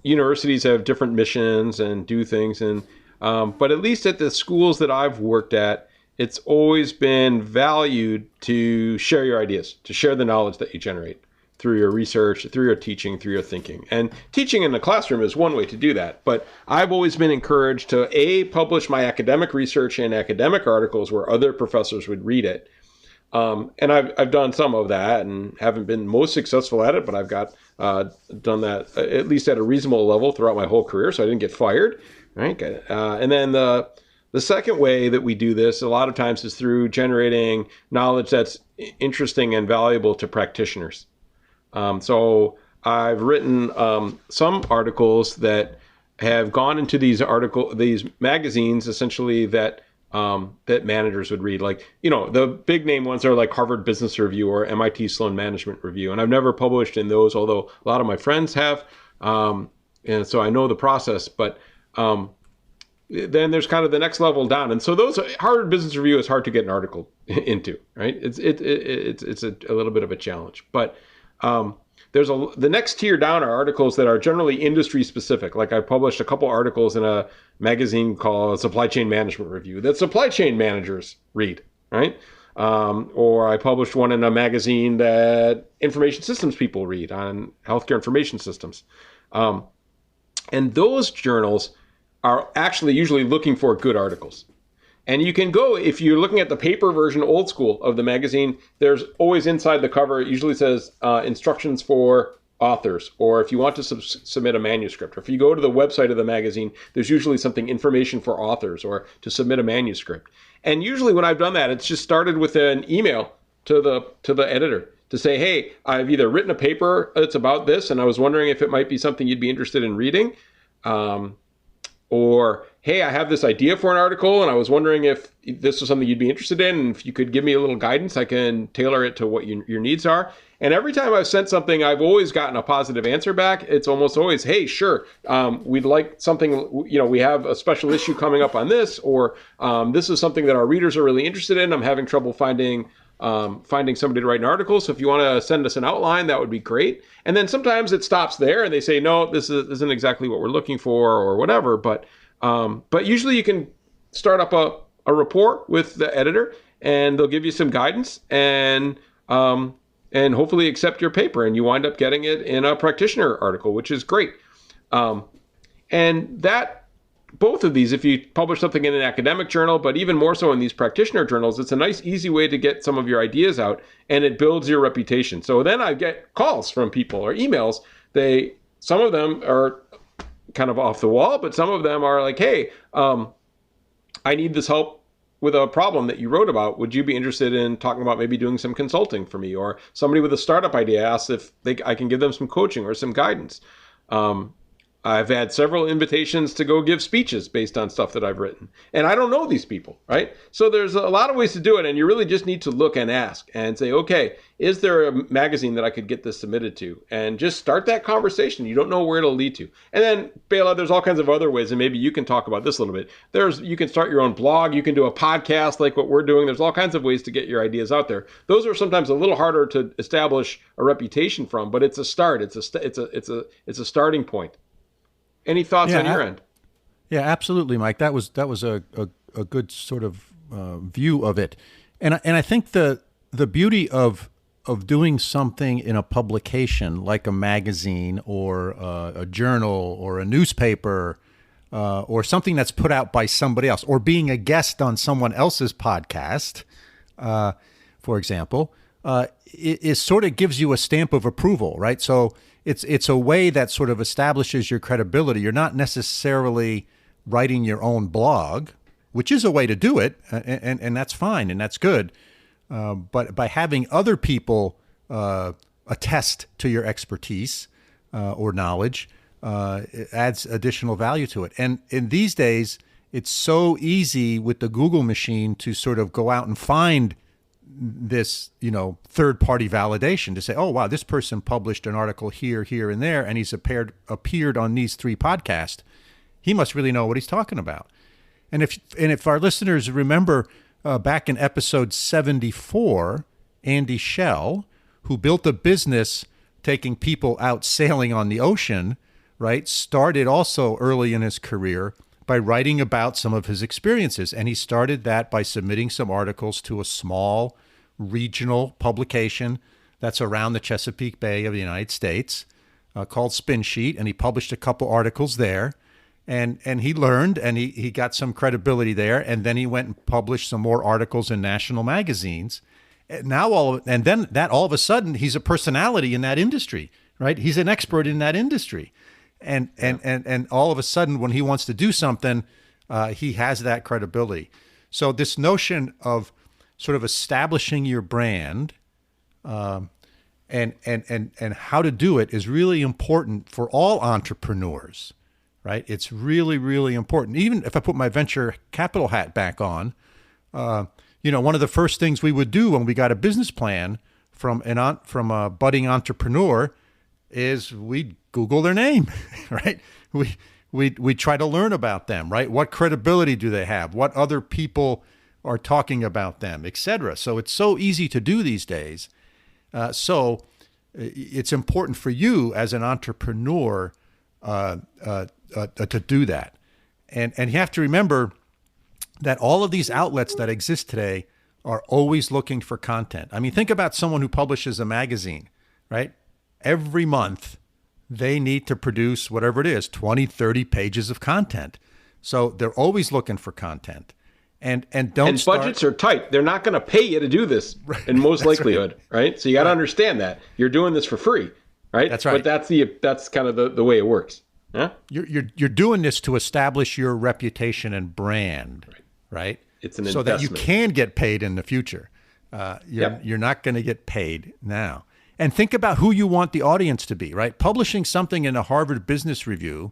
S2: universities have different missions and do things. And but at least at the schools that I've worked at, it's always been valued to share your ideas, to share the knowledge that you generate through your research, through your teaching, through your thinking. And teaching in the classroom is one way to do that. But I've always been encouraged to, publish my academic research in academic articles where other professors would read it. And I've done some of that and haven't been most successful at it, but I've got done that at least at a reasonable level throughout my whole career, so I didn't get fired. Right? And then the second way that we do this a lot of times is through generating knowledge that's interesting and valuable to practitioners. So I've written some articles that have gone into these magazines essentially that managers would read. Like, the big name ones are like Harvard Business Review or MIT Sloan Management Review. And I've never published in those, although a lot of my friends have. And so I know the process, but then there's kind of the next level down. And so those Harvard Business Review is hard to get an article into, right? It's a little bit of a challenge, but there's the next tier down are articles that are generally industry specific. Like I published a couple articles in a magazine called Supply Chain Management Review that supply chain managers read, right? Or I published one in a magazine that information systems people read on healthcare information systems. And those journals are actually usually looking for good articles. And you can go, if you're looking at the paper version, old school of the magazine, there's always inside the cover, it usually says instructions for authors, or if you want to submit a manuscript, or if you go to the website of the magazine, there's usually something information for authors or to submit a manuscript. And usually when I've done that, it's just started with an email to the editor to say, hey, I've either written a paper that's about this, and I was wondering if it might be something you'd be interested in reading, or, hey, I have this idea for an article, and I was wondering if this was something you'd be interested in, and if you could give me a little guidance, I can tailor it to what your needs are. And every time I've sent something, I've always gotten a positive answer back. It's almost always, hey, sure, we'd like something, we have a special issue coming up on this, or this is something that our readers are really interested in. I'm having trouble finding somebody to write an article. So if you want to send us an outline, that would be great. And then sometimes it stops there and they say, no, this isn't exactly what we're looking for or whatever. But usually you can start up a rapport with the editor and they'll give you some guidance and hopefully accept your paper, and you wind up getting it in a practitioner article, which is great. And that both of these, if you publish something in an academic journal, but even more so in these practitioner journals, it's a nice, easy way to get some of your ideas out, and it builds your reputation. So then I get calls from people or emails. Some of them are kind of off the wall, but some of them are like, hey, I need this help with a problem that you wrote about. Would you be interested in talking about maybe doing some consulting for me? Or somebody with a startup idea asks if I can give them some coaching or some guidance. I've had several invitations to go give speeches based on stuff that I've written. And I don't know these people, right? So there's a lot of ways to do it. And you really just need to look and ask and say, okay, is there a magazine that I could get this submitted to? And just start that conversation. You don't know where it'll lead to. And then, Bela, there's all kinds of other ways. And maybe you can talk about this a little bit. You can start your own blog. You can do a podcast like what we're doing. There's all kinds of ways to get your ideas out there. Those are sometimes a little harder to establish a reputation from, but it's a start. It's a starting point. Any thoughts on your end?
S1: Yeah, absolutely, Mike. That was a good sort of view of it, and I think the beauty of doing something in a publication like a magazine or a journal or a newspaper or something that's put out by somebody else, or being a guest on someone else's podcast, for example, it sort of gives you a stamp of approval, right? So it's a way that sort of establishes your credibility. You're not necessarily writing your own blog, which is a way to do it, and that's fine and that's good. But by having other people attest to your expertise or knowledge, it adds additional value to it. And in these days, it's so easy with the Google machine to sort of go out and find this, third-party validation to say, oh, wow, this person published an article here, here, and there, and he's appeared on these 3 podcasts. He must really know what he's talking about. And if our listeners remember back in episode 74, Andy Schell, who built a business taking people out sailing on the ocean, right, started also early in his career by writing about some of his experiences. And he started that by submitting some articles to a small regional publication that's around the Chesapeake Bay of the United States called Spin Sheet. And he published a couple articles there. And he learned, and he got some credibility there. And then he went and published some more articles in national magazines. And all of a sudden, he's a personality in that industry, right? He's an expert in that industry. And all of a sudden, when he wants to do something, he has that credibility. So this notion of sort of establishing your brand and how to do it is really important for all entrepreneurs, right? It's really, really important. Even if I put my venture capital hat back on, one of the first things we would do when we got a business plan from a budding entrepreneur is we'd Google their name, right? We try to learn about them, right? What credibility do they have? What other people are talking about them, et cetera. So it's so easy to do these days. So it's important for you as an entrepreneur to do that. And you have to remember that all of these outlets that exist today are always looking for content. I mean, think about someone who publishes a magazine, right? Every month, they need to produce whatever it is, 20, 30 pages of content. So they're always looking for content. And
S2: budgets are tight. They're not going to pay you to do this in most likelihood, right? So you got to understand that. You're doing this for free, right?
S1: That's right.
S2: But that's kind of the way it works. Yeah?
S1: You're doing this to establish your reputation and brand, right?
S2: It's an
S1: so
S2: investment.
S1: that you can get paid in the future. You're not going to get paid now. And think about who you want the audience to be, right? Publishing something in a Harvard Business Review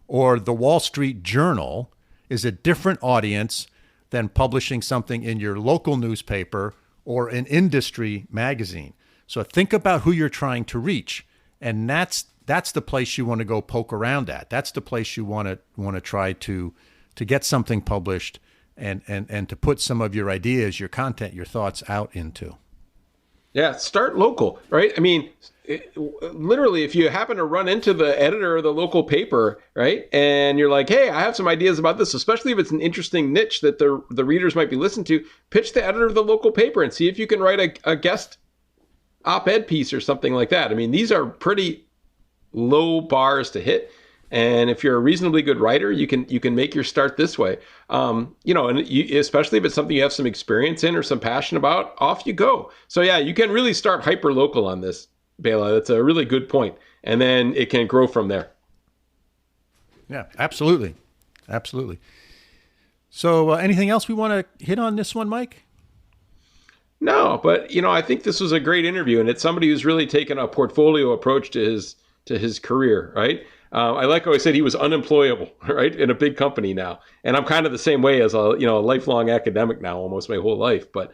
S1: or the Wall Street Journal is a different audience than publishing something in your local newspaper or an industry magazine. So think about who you're trying to reach. And that's the place you want to go poke around at. That's the place you want to try to get something published and to put some of your ideas, your content, your thoughts out into.
S2: Yeah, start local, right? I mean, literally, if you happen to run into the editor of the local paper, right, and you're like, hey, I have some ideas about this, especially if it's an interesting niche that the readers might be listening to, pitch the editor of the local paper and see if you can write a guest op-ed piece or something like that. I mean, these are pretty low bars to hit. And if you're a reasonably good writer, you can make your start this way. Especially if it's something you have some experience in or some passion about, off you go. So yeah, you can really start hyper local on this, Bela. That's a really good point. And then it can grow from there.
S1: Yeah, absolutely. Absolutely. So anything else we want to hit on this one, Mike?
S2: No, but I think this was a great interview, and it's somebody who's really taken a portfolio approach to his career, right? I like how I said he was unemployable, right, in a big company now. And I'm kind of the same way as a lifelong academic now, almost my whole life. But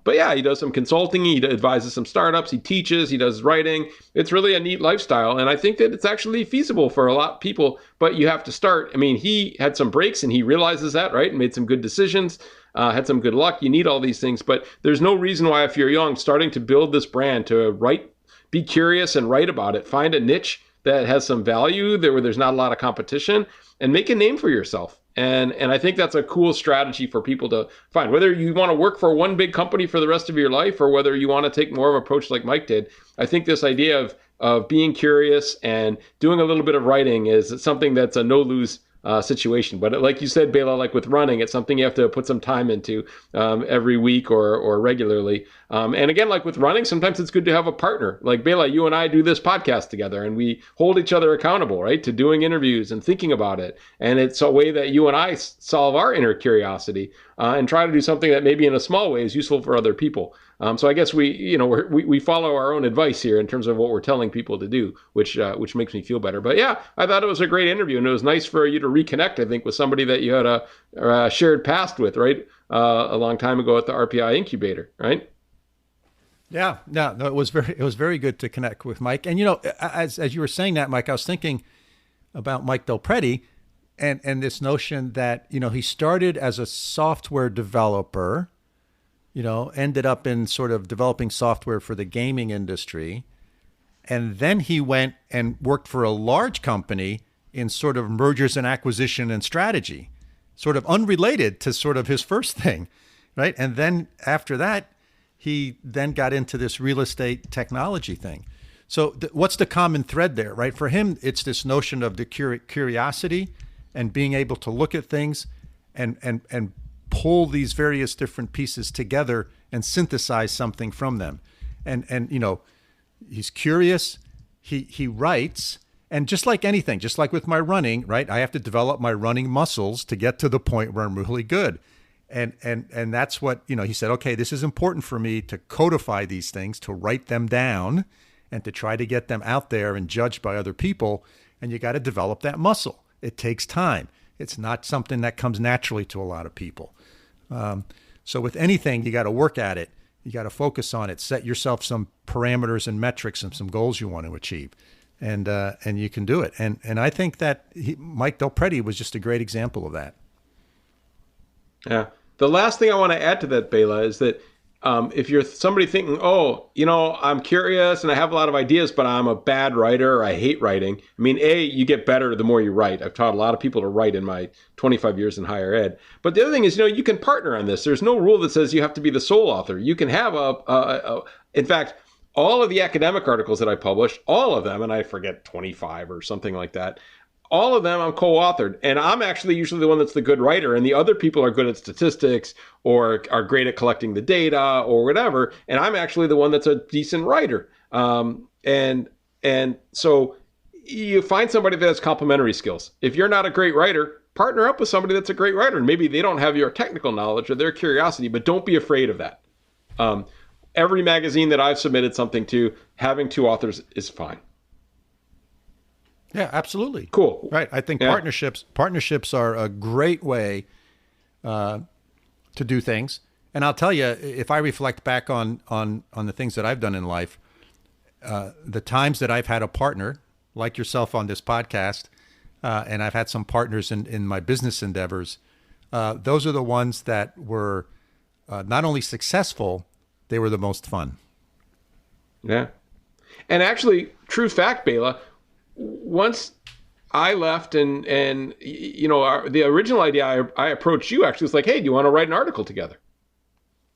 S2: yeah, he does some consulting. He advises some startups. He teaches. He does writing. It's really a neat lifestyle. And I think that it's actually feasible for a lot of people. But you have to start. I mean, he had some breaks and he realizes that, right, and made some good decisions. Had some good luck. You need all these things. But there's no reason why, if you're young, starting to build this brand, to be curious and write about it. Find a niche that has some value there where there's not a lot of competition, and make a name for yourself. And I think that's a cool strategy for people to find, whether you want to work for one big company for the rest of your life or whether you want to take more of an approach like Mike did. I think this idea of being curious and doing a little bit of writing is something that's a no-lose situation. But like you said, Bela, like with running, it's something you have to put some time into every week or regularly. And again, like with running, sometimes it's good to have a partner. Like Bela, you and I do this podcast together and we hold each other accountable, right, to doing interviews and thinking about it. And it's a way that you and I solve our inner curiosity and try to do something that maybe in a small way is useful for other people. So I guess we follow our own advice here in terms of what we're telling people to do, which makes me feel better. But yeah, I thought it was a great interview, and it was nice for you to reconnect, I think, with somebody that you had a shared past with, right? A long time ago at the RPI incubator, right?
S1: Yeah, no, it was very good to connect with Mike. And as you were saying that, Mike, I was thinking about Mike DelPrete and this notion that he started as a software developer, ended up in sort of developing software for the gaming industry, and then he went and worked for a large company in sort of mergers and acquisition and strategy, sort of unrelated to sort of his first thing, right? And then after that, he then got into this real estate technology thing. So what's the common thread there, right? For him, it's this notion of the curiosity and being able to look at things and pull these various different pieces together and synthesize something from them. And he's curious, he writes, and just like anything, just like with my running, right? I have to develop my running muscles to get to the point where I'm really good. And that's what, he said, okay, this is important for me to codify these things, to write them down and to try to get them out there and judged by other people. And you got to develop that muscle. It takes time. It's not something that comes naturally to a lot of people. So with anything, you got to work at it. You got to focus on it, set yourself some parameters and metrics and some goals you want to achieve. And you can do it. And I think that Mike DelPrete was just a great example of that.
S2: Yeah. The last thing I want to add to that, Bela, is that if you're somebody thinking, I'm curious and I have a lot of ideas, but I'm a bad writer, or I hate writing. I mean, you get better the more you write. I've taught a lot of people to write in my 25 years in higher ed. But the other thing is, you can partner on this. There's no rule that says you have to be the sole author. You can have in fact, all of the academic articles that I published, all of them, and I forget 25 or something like that, all of them I'm co-authored, and I'm actually usually the one that's the good writer, and the other people are good at statistics or are great at collecting the data or whatever, and I'm actually the one that's a decent writer. And so you find somebody that has complementary skills. If you're not a great writer, partner up with somebody that's a great writer, and maybe they don't have your technical knowledge or their curiosity, but don't be afraid of that. Every magazine that I've submitted something to, having two authors is fine.
S1: Yeah, absolutely.
S2: Cool.
S1: Right. I think partnerships are a great way to do things. And I'll tell you, if I reflect back on the things that I've done in life, the times that I've had a partner like yourself on this podcast, and I've had some partners in my business endeavors, those are the ones that were not only successful, they were the most fun.
S2: Yeah. And actually, true fact, Bela, once I left and the original idea I approached you actually was like, hey, do you want to write an article together?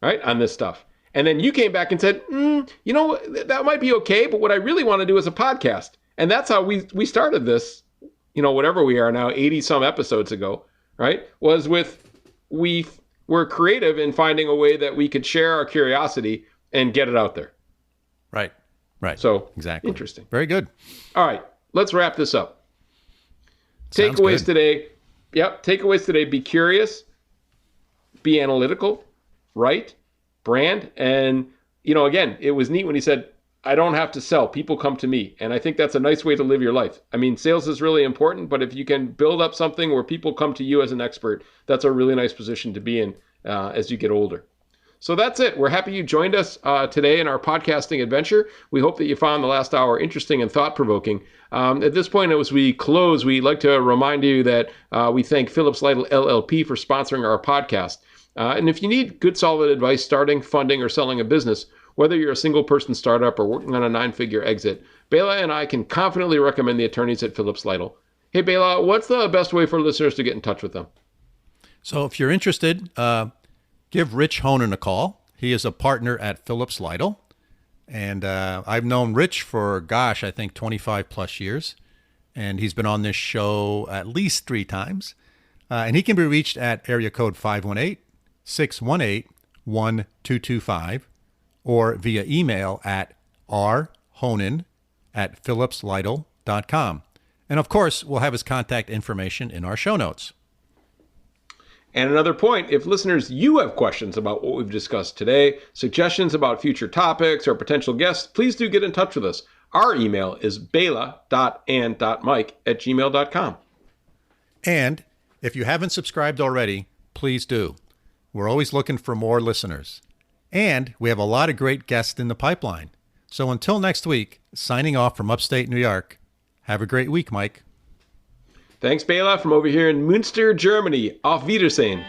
S2: Right, on this stuff. And then you came back and said, that might be okay, but what I really want to do is a podcast. And that's how we started this, whatever we are now, 80 some episodes ago, right? Was we were creative in finding a way that we could share our curiosity and get it out there.
S1: Right.
S2: So
S1: exactly.
S2: Interesting.
S1: Very good.
S2: All right. Let's wrap this up.
S1: Sounds
S2: Takeaways
S1: good.
S2: today. Yep. Takeaways today. Be curious. Be analytical. Write. Brand. And, again, it was neat when he said, I don't have to sell. People come to me. And I think that's a nice way to live your life. I mean, sales is really important, but if you can build up something where people come to you as an expert, that's a really nice position to be in as you get older. So that's it. We're happy you joined us today in our podcasting adventure. We hope that you found the last hour interesting and thought-provoking. At this point, as we close, we'd like to remind you that we thank Phillips Lytle LLP for sponsoring our podcast. And if you need good, solid advice starting, funding, or selling a business, whether you're a single-person startup or working on a 9-figure exit, Bela and I can confidently recommend the attorneys at Phillips Lytle. Hey, Bela, what's the best way for listeners to get in touch with them?
S1: So if you're interested, give Rich Honan a call. He is a partner at Phillips Lytle. And I've known Rich for, I think 25 plus years. And he's been on this show at least 3 times. And he can be reached at area code 518-618-1225 or via email at rhonan@phillipslytle.com. And of course, we'll have his contact information in our show notes.
S2: And another point, if listeners, you have questions about what we've discussed today, suggestions about future topics or potential guests, please do get in touch with us. Our email is bela.and.mike@gmail.com.
S1: And if you haven't subscribed already, please do. We're always looking for more listeners. And we have a lot of great guests in the pipeline. So until next week, signing off from upstate New York, have a great week, Mike.
S2: Thanks, Bela, from over here in Münster, Germany. Auf Wiedersehen.